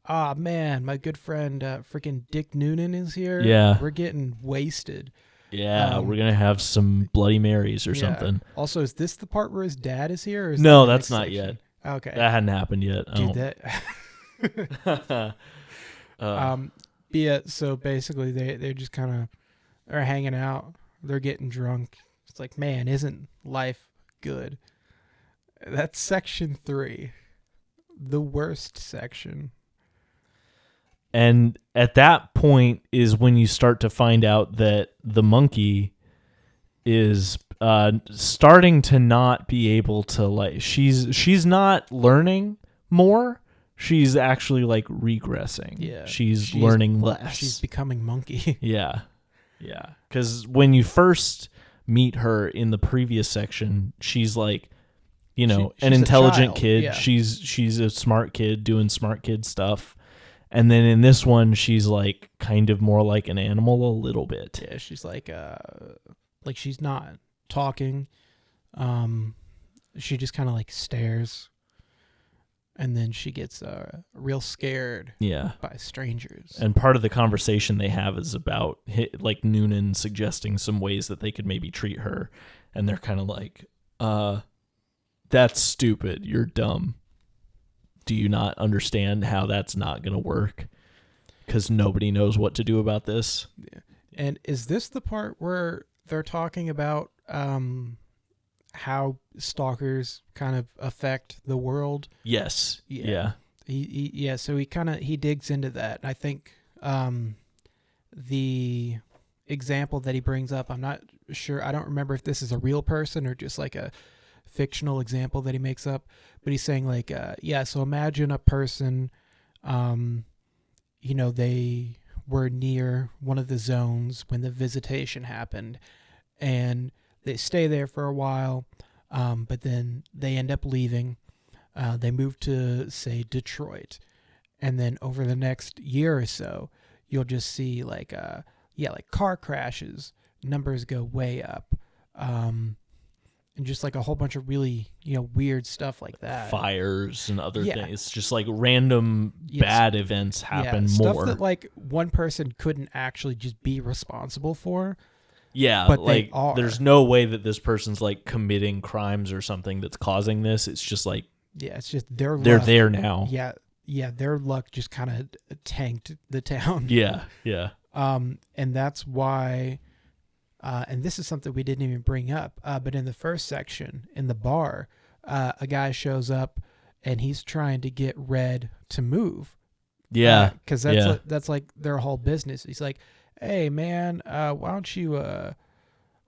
man, my good friend freaking Dick Noonan is here. Yeah. We're getting wasted. Yeah, we're going to have some Bloody Marys or something. Also, is this the part where his dad is here? Or is no, that's not yet. Okay. That hadn't happened yet. Dude, yeah, so basically they just kind of are hanging out. They're getting drunk. It's like, man, isn't life good? That's section 3. The worst section. And at that point is when you start to find out that the monkey is starting to not be able to, like, she's not learning more. She's actually, like, regressing. Yeah. She's learning less. She's becoming monkey. Yeah. Yeah. Because when you first meet her in the previous section, she's like, you know, an intelligent kid. Yeah. She's a smart kid doing smart kid stuff. And then in this one, she's like kind of more like an animal a little bit. Yeah, she's like she's not talking. She just kind of like stares. And then she gets real scared by strangers. And part of the conversation they have is about like Noonan suggesting some ways that they could maybe treat her. And they're kind of like, that's stupid. You're dumb. Do you not understand how that's not going to work? Because nobody knows what to do about this. Yeah. And is this the part where they're talking about how stalkers kind of affect the world? Yes. Yeah. So he digs into that. I think the example that he brings up, I'm not sure. I don't remember if this is a real person or just like a fictional example that he makes up, but he's saying like, so imagine a person, they were near one of the zones when the visitation happened, and they stay there for a while, but then they end up leaving. They move to, say, Detroit, and then over the next year or so, you'll just see like car crashes, numbers go way up, and just like a whole bunch of really, weird stuff like that. Fires and other things. It's just like random bad events happen more. Stuff that like one person couldn't actually just be responsible for. Yeah, but like they are. There's no way that this person's like committing crimes or something that's causing this. It's just like, it's just their luck. They're there now. Yeah, their luck just kind of tanked the town. Yeah. And that's why. And this is something we didn't even bring up, but in the first section, in the bar, a guy shows up, and he's trying to get Red to move. Yeah, because that's like their whole business. He's like, "Hey, man, why don't you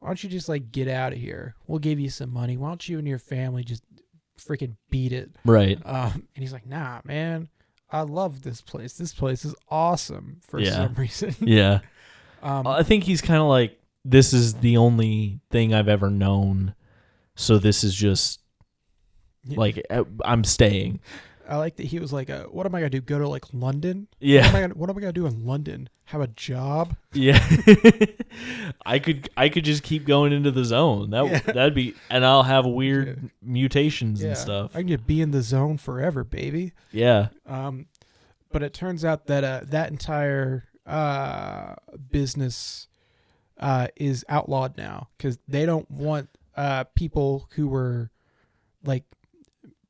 just like get out of here? We'll give you some money. Why don't you and your family just freaking beat it?" Right. And he's like, "Nah, man, I love this place. This place is awesome for some reason." Yeah. I think he's kind of like, this is the only thing I've ever known, so this is just like, I'm staying. I like that he was like, what am I gonna do? Go to like London? Yeah. What am I gonna do in London? Have a job? Yeah. I could just keep going into the zone. That'd be, and I'll have weird mutations and stuff. I can just be in the zone forever, baby. Yeah. But it turns out that that entire business is outlawed now because they don't want people who were like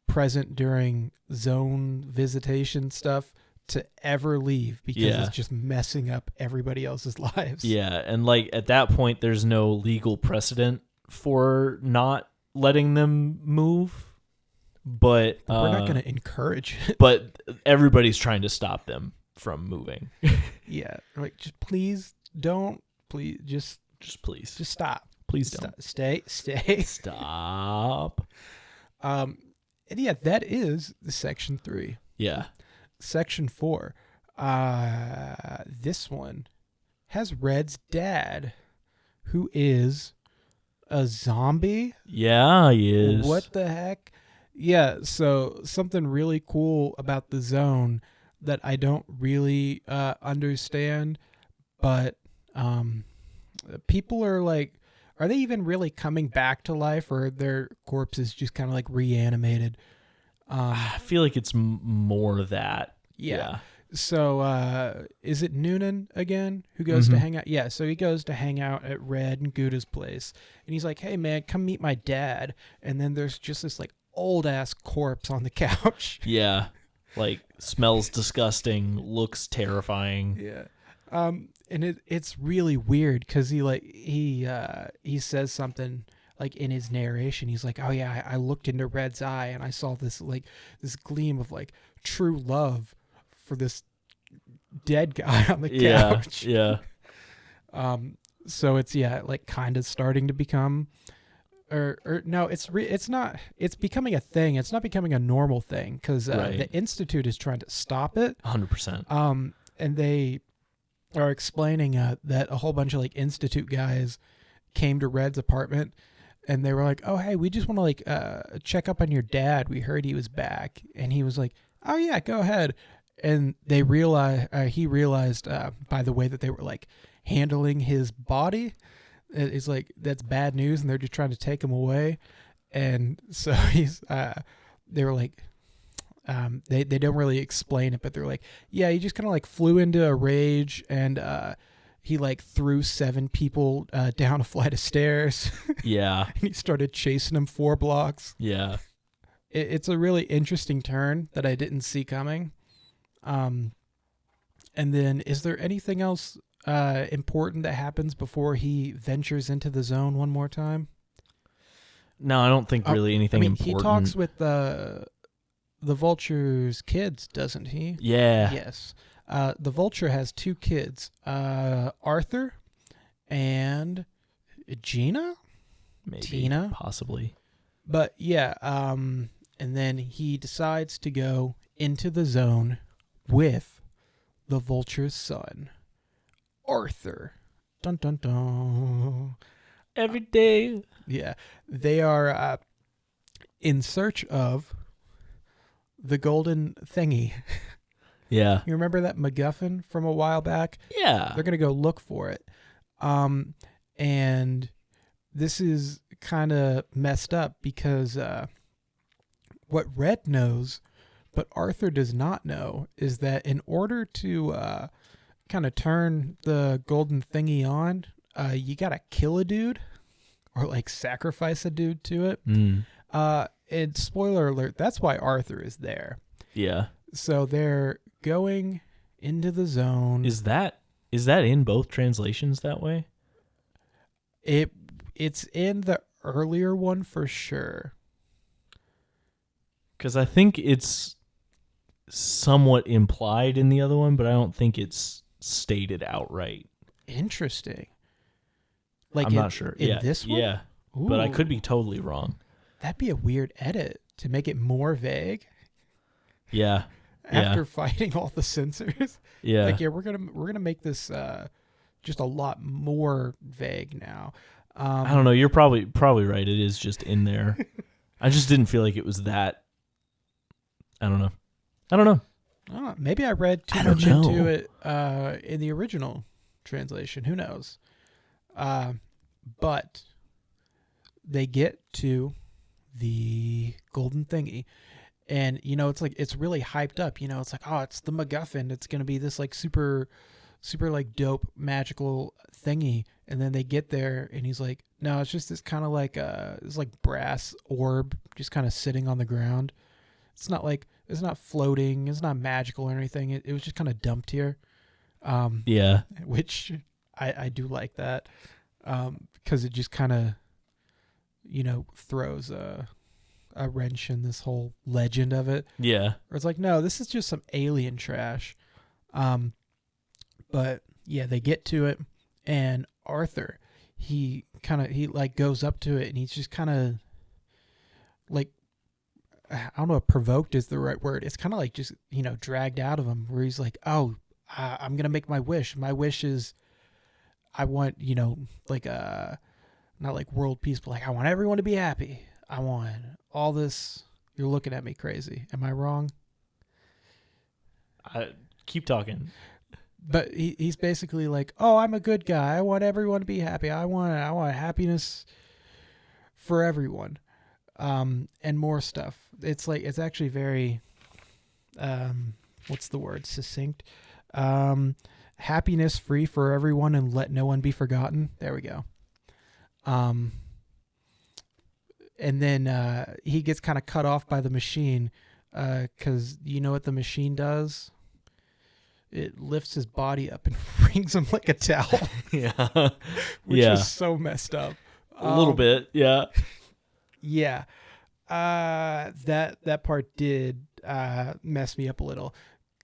present during zone visitation stuff to ever leave because it's just messing up everybody else's lives. Yeah, and like at that point there's no legal precedent for not letting them move, but we're not going to encourage it. But everybody's trying to stop them from moving. Yeah, like just please don't, please just stop. Please don't. Stay. Stop. And yeah, that is section 3. Yeah. Section 4. This one has Red's dad, who is a zombie. Yeah, he is. What the heck? Yeah, so something really cool about the zone that I don't really understand, but people are like, are they even really coming back to life, or are their corpses just kind of like reanimated? I feel like it's more that. Yeah. So is it Noonan again who goes to hang out? Yeah, so he goes to hang out at Red and Gouda's place. And he's like, hey, man, come meet my dad. And then there's just this like old-ass corpse on the couch. Yeah. Like smells disgusting, looks terrifying. Yeah. And it's really weird because he says something like in his narration. He's like, oh yeah, I looked into Red's eye and I saw this gleam of like true love for this dead guy on the couch. Yeah. So it's like kind of starting to become, or no, it's not. It's becoming a thing. It's not becoming a normal thing because the Institute is trying to stop it. 100%. And they are explaining that a whole bunch of like Institute guys came to Red's apartment and they were like, oh, hey, we just want to like check up on your dad. We heard he was back. And he was like, oh yeah, go ahead. And he realized by the way that they were like handling his body, it's like, that's bad news. And they're just trying to take him away. And so they were like, they don't really explain it, but they're like, yeah, he just kind of like flew into a rage and he like threw 7 people down a flight of stairs. Yeah. And he started chasing them 4 blocks. Yeah. It's a really interesting turn that I didn't see coming. And then is there anything else important that happens before he ventures into the zone one more time? No, I don't think really anything important. He talks with the Vulture's kids, doesn't he? Yeah. Yes. The Vulture has 2 kids, Arthur and Gina? Maybe. Tina? Possibly. But yeah, and then he decides to go into the zone with the Vulture's son, Arthur. Dun dun dun. Every day. Yeah. They are in search of the golden thingy. Yeah. You remember that MacGuffin from a while back? Yeah. They're going to go look for it. And this is kind of messed up because what Red knows, but Arthur does not know, is that in order to kind of turn the golden thingy on, you got to kill a dude or like sacrifice a dude to it. And spoiler alert, that's why Arthur is there. Yeah. So they're going into the zone. Is that in both translations that way? It's in the earlier one for sure. Because I think it's somewhat implied in the other one, but I don't think it's stated outright. Interesting. Like I'm not sure. In this one? Yeah. Ooh. But I could be totally wrong. That'd be a weird edit to make it more vague. Yeah. After fighting all the censors. Yeah. Like, yeah, we're gonna make this just a lot more vague now. I don't know. You're probably right. It is just in there. I just didn't feel like it was that. I don't know. I don't know. Maybe I read too much into it in the original translation. Who knows? But they get to the golden thingy, and it's like it's really hyped up. It's like, oh, it's the MacGuffin. It's gonna be this like super like dope magical thingy. And then they get there, and he's like, no, it's just this kind of like this like brass orb just kind of sitting on the ground. It's not floating. It's not magical or anything. It was just kind of dumped here. Yeah. Which I do like that. Because it just kind of, throws a wrench in this whole legend of it. Yeah. Where it's like, no, this is just some alien trash. But yeah, they get to it, and Arthur, he goes up to it, and he's just kind of like, I don't know if provoked is the right word. It's kind of like just, dragged out of him, where he's like, oh, I'm going to make my wish. My wish is I want, like not like world peace, but like I want everyone to be happy. I want all this. You're looking at me crazy. Am I wrong? Keep talking. But he's basically like, oh, I'm a good guy. I want everyone to be happy. I want happiness for everyone. And more stuff. It's like, it's actually very, what's the word? Succinct. Happiness free for everyone and let no one be forgotten. There we go. And then he gets kind of cut off by the machine, because you know what the machine does? It lifts his body up and wrings him like a towel. Yeah. Which is so messed up. A little bit, yeah. Yeah. That part did mess me up a little,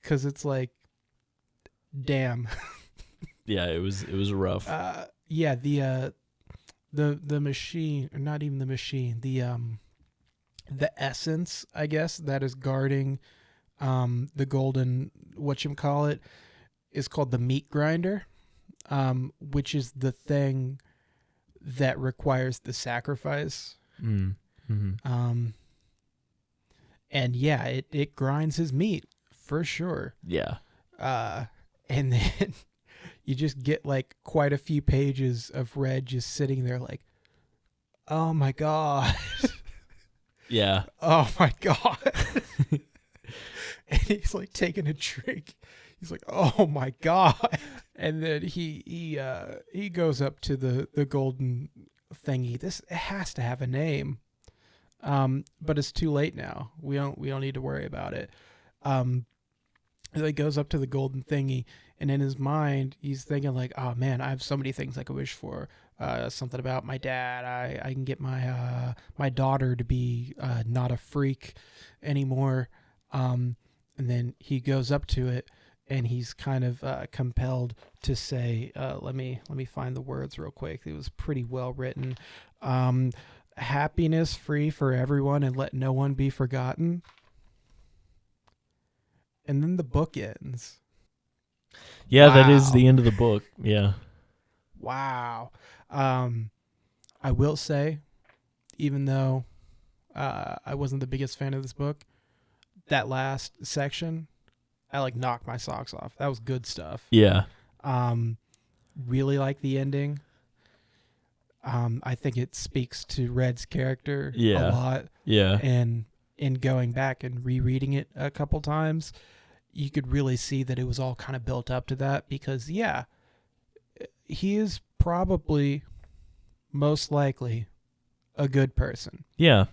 because it's like, damn. Yeah, it was rough. Yeah, the machine, or not even the machine, the essence, I guess, that is guarding the golden whatchamacallit is called the meat grinder, which is the thing that requires the sacrifice. Mm-hmm. And yeah, it grinds his meat for sure. Yeah. And then you just get like quite a few pages of Red just sitting there like, oh my God. Yeah. Oh my God. And he's like taking a drink. He's like, oh my God. And then he goes up to the golden thingy. This has to have a name. But it's too late now. We don't need to worry about it. He goes up to the golden thingy, and in his mind, he's thinking like, oh man, I have so many things I could wish for. Something about my dad. I can get my daughter to be not a freak anymore. And then he goes up to it, and he's kind of compelled to say, let me find the words real quick. It was pretty well written. Happiness free for everyone and let no one be forgotten. And then the book ends. Yeah, wow. That is the end of the book. Yeah. Wow. I will say, even though I wasn't the biggest fan of this book, that last section, I like knocked my socks off. That was good stuff. Yeah. Really like the ending. I think it speaks to Red's character a lot. Yeah. And in going back and rereading it a couple times, you could really see that it was all kind of built up to that, because yeah, he is probably most likely a good person. Yeah.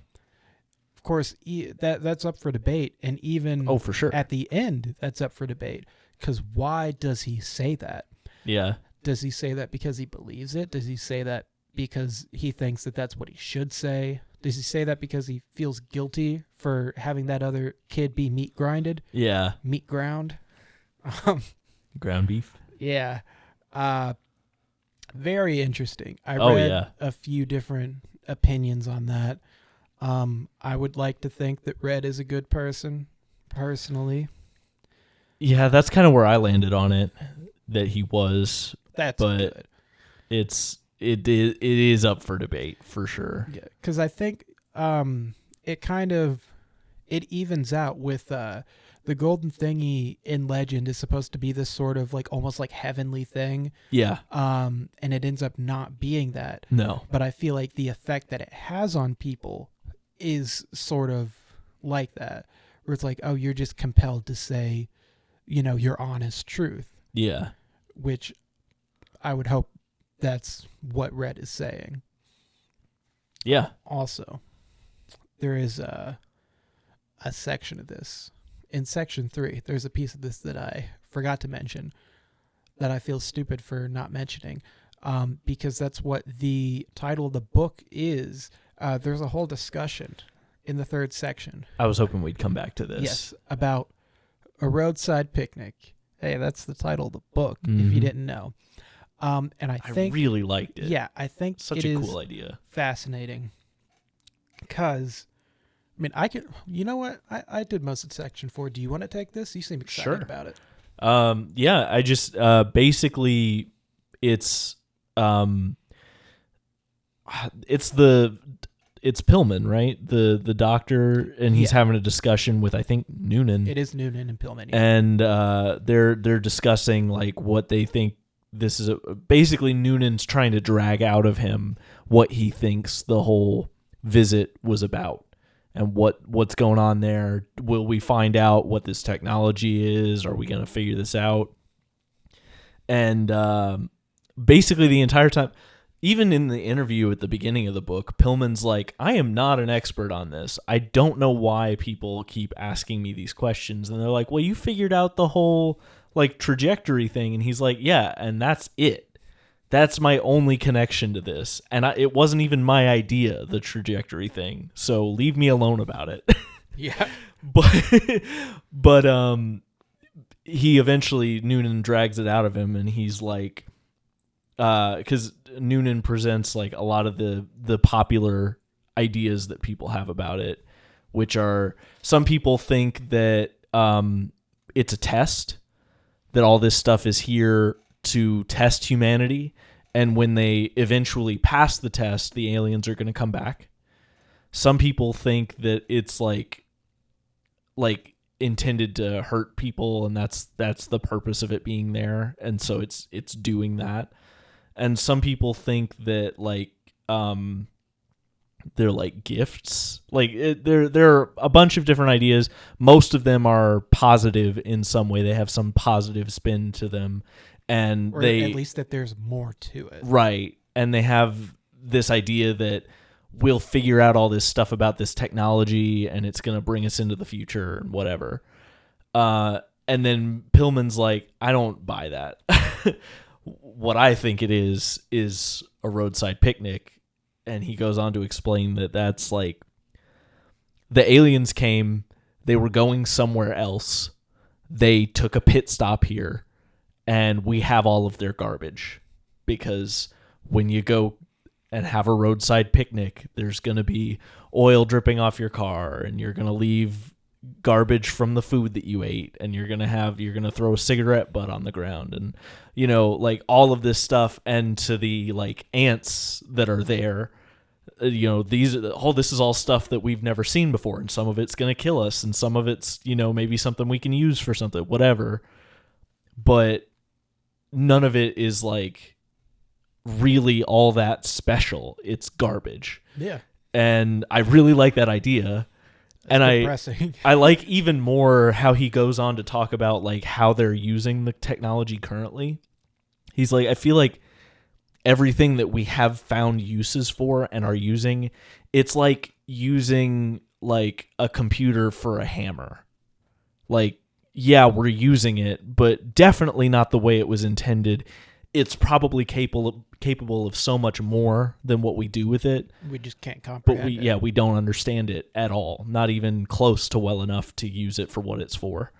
Of course, that's up for debate, and even for sure. at the end, that's up for debate, because why does he say that? Yeah. Does he say that because he believes it? Does he say that because he thinks that that's what he should say? Does he say that because he feels guilty for having that other kid be meat grinded? Yeah. Meat ground. Ground beef. Yeah. Very interesting. I read a few different opinions on that. I would like to think that Red is a good person, personally. Yeah, that's kind of where I landed on it, that he was. That's but good. It is up for debate for sure. Yeah, because I think it evens out with the the golden thingy in Legend is supposed to be this sort of like almost like heavenly thing. Yeah. And it ends up not being that. No. But I feel like the effect that it has on people is sort of like that, where it's like, oh, you're just compelled to say, your honest truth. Yeah. Which I would hope that's what Red is saying. Yeah. Also, there is a section of this. In section 3, there's a piece of this that I forgot to mention that I feel stupid for not mentioning, because that's what the title of the book is. There's a whole discussion in the 3rd section. I was hoping we'd come back to this. Yes, about a roadside picnic. Hey, that's the title of the book, if Mm-hmm. you didn't know. And I think... I really liked it. Yeah, I think Such a cool idea. Fascinating. Because... I mean, I could. You know what? I did most of section 4. Do you want to take this? You seem excited about it. Yeah. I just basically it's Pillman, right? The doctor, and he's having a discussion with, I think, Noonan. It is Noonan and Pillman. Yeah. And they're discussing like what they think this is. Basically, Noonan's trying to drag out of him what he thinks the whole visit was about. And what's going on there? Will we find out what this technology is? Are we going to figure this out? And basically the entire time, even in the interview at the beginning of the book, Pillman's like, I am not an expert on this. I don't know why people keep asking me these questions. And they're like, well, you figured out the whole like trajectory thing. And he's like, yeah, and that's it. That's my only connection to this. And it wasn't even my idea, the trajectory thing. So leave me alone about it. Yeah. But he eventually, Noonan drags it out of him, and he's like, because Noonan presents like a lot of the popular ideas that people have about it, which are, some people think that it's a test, that all this stuff is here to test humanity, and when they eventually pass the test, the aliens are going to come back. Some people think that it's like intended to hurt people, and that's the purpose of it being there, and so it's doing that. And some people think that like they're like gifts. Like there are a bunch of different ideas. Most of them are positive in some way. They have some positive spin to them. And or at least that there's more to it. Right. And they have this idea that we'll figure out all this stuff about this technology and it's going to bring us into the future and whatever. And then Pillman's like, I don't buy that. What I think it is a roadside picnic. And he goes on to explain that that's like, the aliens came, they were going somewhere else. They took a pit stop here. And we have all of their garbage, because when you go and have a roadside picnic, there's going to be oil dripping off your car, and you're going to leave garbage from the food that you ate, and you're going to throw a cigarette butt on the ground, and like all of this stuff. And to the like ants that are there, this is all stuff that we've never seen before, and some of it's going to kill us, and some of it's maybe something we can use for something, whatever. But none of it is like really all that special. It's garbage. Yeah. And I really like that idea. That's and depressing. I like even more how he goes on to talk about like how they're using the technology currently. He's like, I feel like everything that we have found uses for and are using, it's like using like a computer for a hammer. Like, yeah, we're using it, but definitely not the way it was intended. It's probably capable of so much more than what we do with it. We just can't comprehend it. We don't understand it at all. Not even close to well enough to use it for what it's for.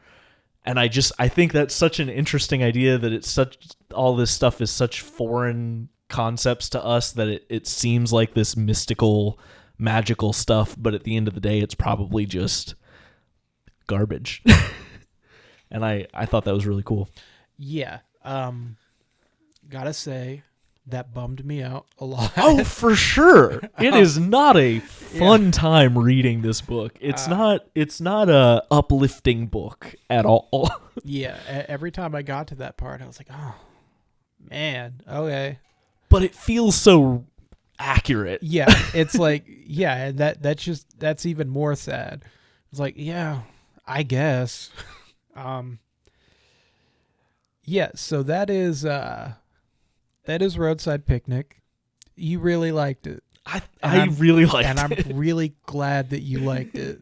And I think that's such an interesting idea, that all this stuff is such foreign concepts to us that it seems like this mystical, magical stuff, but at the end of the day, it's probably just garbage. And I thought that was really cool. Yeah. Gotta say, that bummed me out a lot. Oh, for sure. It is not a fun time reading this book. It's not a uplifting book at all. Yeah, every time I got to that part, I was like, oh, man, okay. But it feels so accurate. Yeah, it's like, yeah, that's even more sad. It's like, yeah, I guess. Yeah, so that is Roadside Picnic. You really liked it. I really liked it. And I'm really glad that you liked it.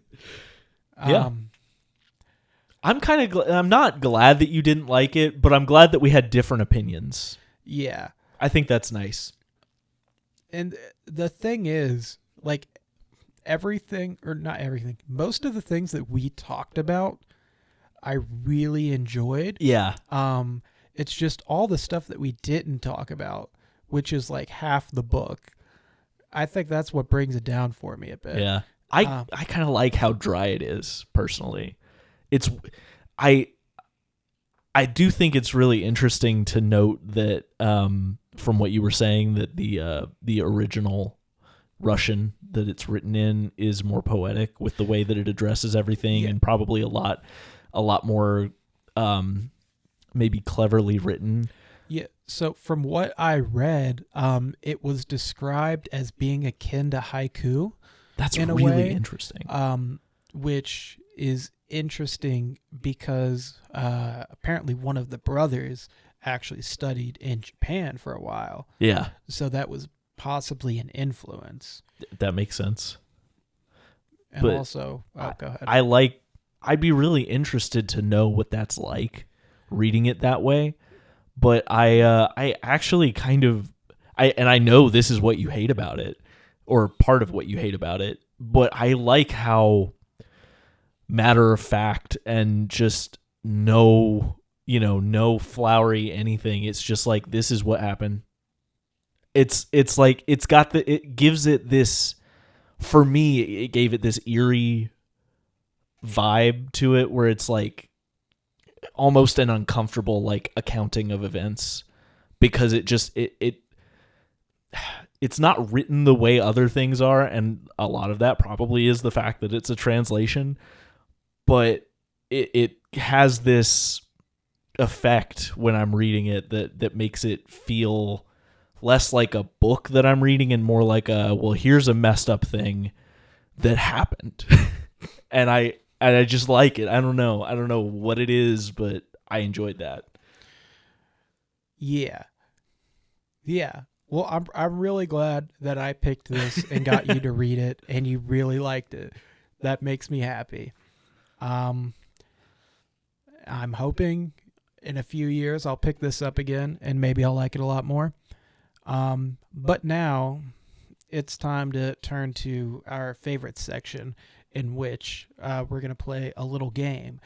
Yeah. I'm not glad that you didn't like it, but I'm glad that we had different opinions. Yeah. I think that's nice. And the thing is, like, everything, or not everything, most of the things that we talked about, I really enjoyed. Yeah. It's just all the stuff that we didn't talk about, which is like half the book. I think that's what brings it down for me a bit. Yeah. I kind of like how dry it is, personally. I do think it's really interesting to note that from what you were saying, that the original Russian that it's written in is more poetic with the way that it addresses everything, and probably a lot more maybe cleverly written. Yeah. So from what I read, it was described as being akin to haiku. That's in really a way, interesting. Which is interesting because apparently one of the brothers actually studied in Japan for a while. Yeah. So that was possibly an influence. That makes sense. And but also, go ahead. I'd be really interested to know what that's like reading it that way. But I actually I know this is what you hate about it, or part of what you hate about it, but I like how matter of fact and just no flowery anything. It's just like, this is what happened. It's like it gives it this, for me, it gave it this eerie vibe to it where it's like almost an uncomfortable like accounting of events, because it's not written the way other things are, and a lot of that probably is the fact that it's a translation, but it has this effect when I'm reading it that makes it feel less like a book that I'm reading and more like here's a messed up thing that happened. and I just like it. I don't know what it is, but I enjoyed that. Yeah. Yeah. Well, I'm really glad that I picked this and got you to read it, and you really liked it. That makes me happy. I'm hoping in a few years I'll pick this up again, and maybe I'll like it a lot more. But now it's time to turn to our favorite section, in which we're going to play a little game.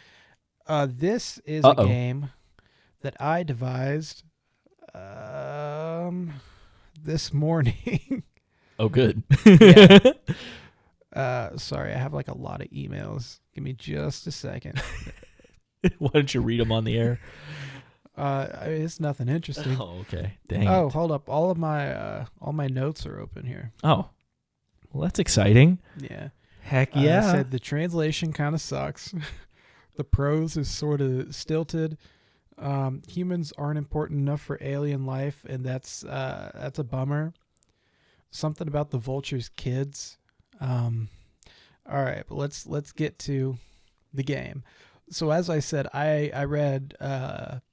This is a game that I devised this morning. Oh, good. Sorry, I have like a lot of emails. Give me just a second. Why don't you read them on the air? It's nothing interesting. Oh, okay. Dang. Oh, hold up. All my notes are open here. Oh, well, that's exciting. Yeah. Heck yeah. I said the translation kind of sucks. The prose is sort of stilted. Humans aren't important enough for alien life, and that's a bummer. Something about the vulture's kids. All right, but let's get to the game. So as I said, I read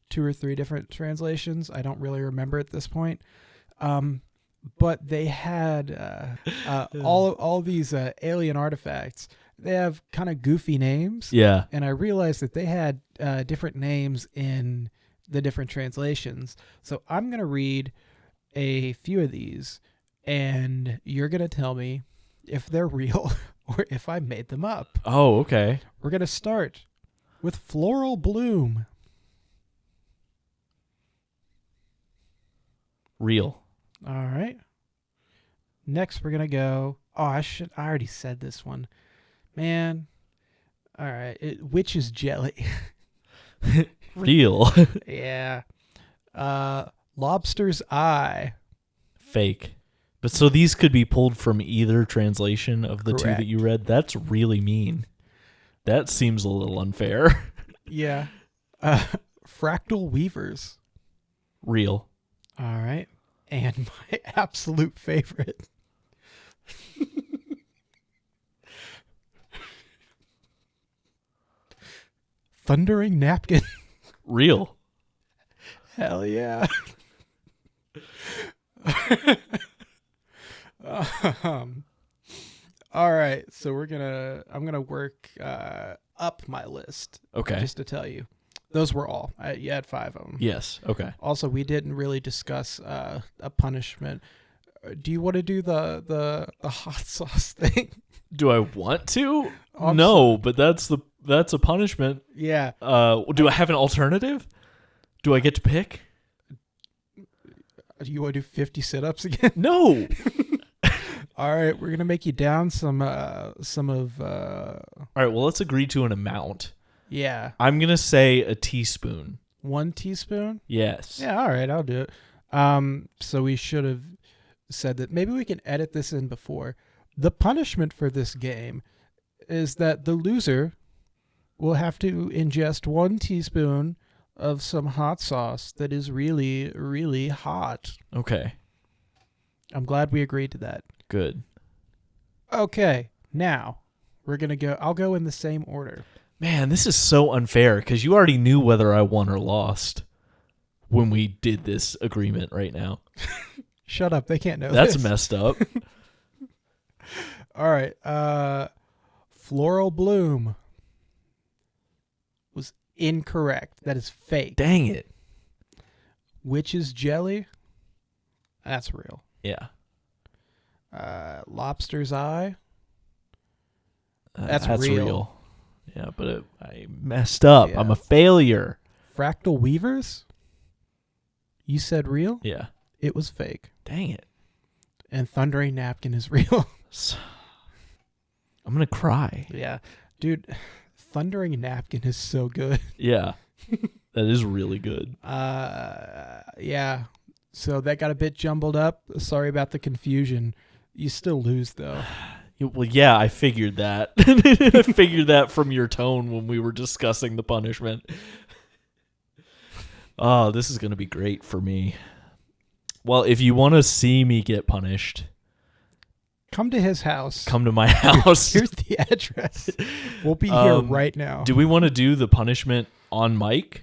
2 or 3 different translations. I don't really remember at this point. But they had all these alien artifacts. They have kind of goofy names. Yeah. And I realized that they had different names in the different translations. So I'm going to read a few of these, and you're going to tell me if they're real or if I made them up. Oh, okay. We're going to start with Floral Bloom. Real. All right. Next, we're going to go. Oh, I already said this one. Man. All right. Witch's jelly. Real. Yeah. Lobster's eye. Fake. But so these could be pulled from either translation of the two Correct. that you read. That's really mean. That seems a little unfair. Yeah. Fractal weavers. Real. All right. And my absolute favorite. Thundering napkin. Real. Hell yeah. All right, so I'm gonna work up my list. Okay. Just to tell you, those were all. You had 5 of them. Yes. Okay. Also, we didn't really discuss a punishment. Do you want to do the hot sauce thing? Do I want to? Oh, no, but that's a punishment. Yeah. Do I have an alternative? Do I get to pick? Do you want to do 50 sit-ups again? No. All right, we're gonna make you down some of. All right. Well, let's agree to an amount. Yeah. I'm gonna say a teaspoon. 1 teaspoon. Yes. Yeah. All right, I'll do it. So we should have said that. Maybe we can edit this in before. The punishment for this game is that the loser will have to ingest 1 teaspoon of some hot sauce that is really, really hot. Okay. I'm glad we agreed to that. Good. Okay, now we're going to go. I'll go in the same order. Man, this is so unfair because you already knew whether I won or lost when we did this agreement right now. Shut up. They can't know That's this. messed up. All right. Floral bloom was incorrect. That is fake. Dang it. Witch's jelly. That's real. Yeah. Lobster's eye. That's real. Yeah, but I messed up. Yeah. I'm a failure. Fractal weavers. You said real? Yeah. It was fake. Dang it. And thundering napkin is real. I'm going to cry. Yeah. Dude, thundering napkin is so good. Yeah. That is really good. Yeah. So that got a bit jumbled up. Sorry about the confusion. You still lose, though. Well, yeah, I figured that. I figured that from your tone when we were discussing the punishment. Oh, this is going to be great for me. Well, if you want to see me get punished, come to his house. Come to my house. Here's the address. We'll be here right now. Do we want to do the punishment on mic?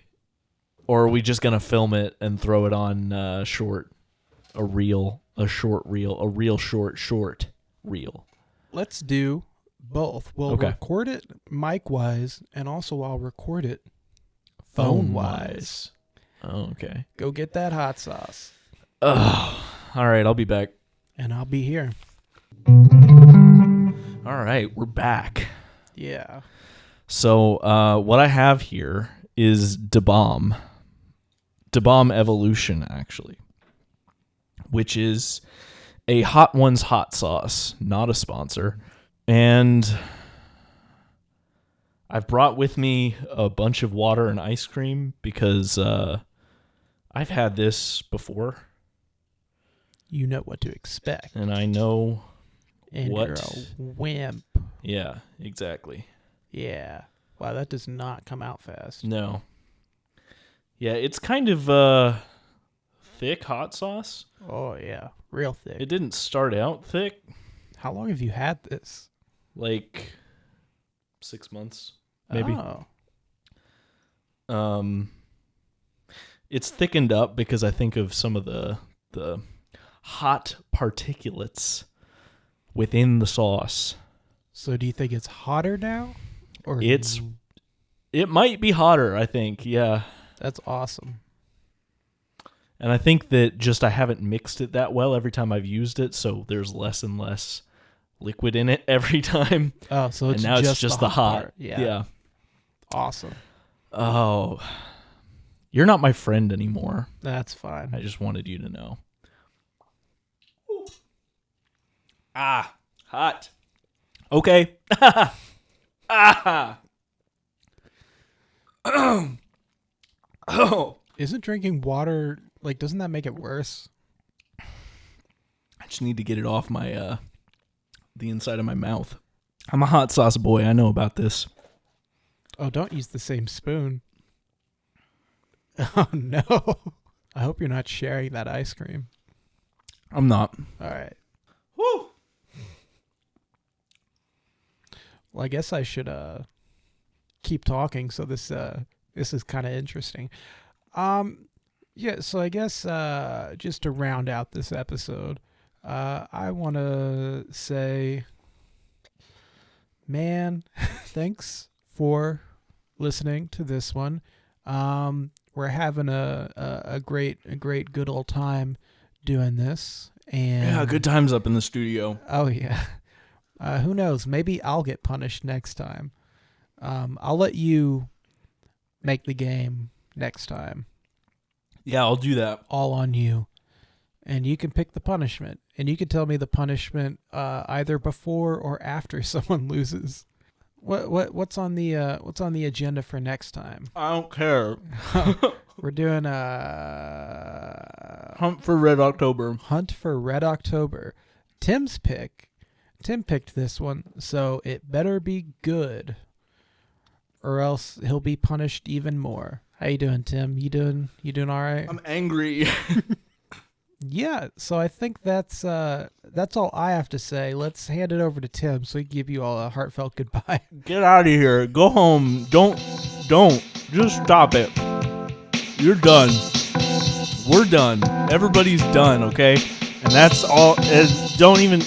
Or are we just going to film it and throw it on short reel? Let's do both. We'll record it mic-wise, and also I'll record it phone-wise. Oh, okay. Go get that hot sauce. Oh, all right. I'll be back. And I'll be here. All right. We're back. Yeah. So what I have here is Da Bomb Evolution, actually, which is a Hot Ones hot sauce, not a sponsor. And I've brought with me a bunch of water and ice cream because I've had this before. You know what to expect. And I know and what. You're a wimp. Yeah, exactly. Yeah. Wow, that does not come out fast. No. Yeah, it's kind of thick hot sauce. Oh, yeah. Real thick. It didn't start out thick. How long have you had this? Like 6 months, maybe. Oh. It's thickened up because I think of some of the hot particulates within the sauce. So do you think it's hotter now? Or it might be hotter, I think. Yeah. That's awesome. And I think that just I haven't mixed it that well every time I've used it, so there's less and less liquid in it every time. Oh, so it's and now just it's the hot. part. Yeah. Awesome. Oh. You're not my friend anymore. That's fine. I just wanted you to know. Ah, hot. Okay. Ah. Oh. Isn't drinking water, like, doesn't that make it worse? Just need to get it off my the inside of my mouth. I'm a hot sauce boy. I know about this. Oh, don't use the same spoon. Oh, no. I hope you're not sharing that ice cream. I'm not. All right. Woo! Well, I guess I should keep talking. So this is kind of interesting. Yeah. So I guess just to round out this episode, I want to say, man, thanks for listening to this one. We're having a great good old time doing this, and yeah, good times up in the studio. Oh yeah. Who knows? Maybe I'll get punished next time. I'll let you make the game next time. Yeah, I'll do that. All on you. And you can pick the punishment. And you can tell me the punishment either before or after someone loses. What's on the agenda for next time? I don't care. We're doing Hunt for Red October. Hunt for Red October. Tim's pick. Tim picked this one, so it better be good, or else he'll be punished even more. How you doing, Tim? You doing all right? I'm angry. Yeah, so I think that's all I have to say. Let's hand it over to Tim so he can give you all a heartfelt goodbye. Get out of here. Go home. Don't. Just stop it. You're done. We're done. Everybody's done, okay? And that's all. Don't even...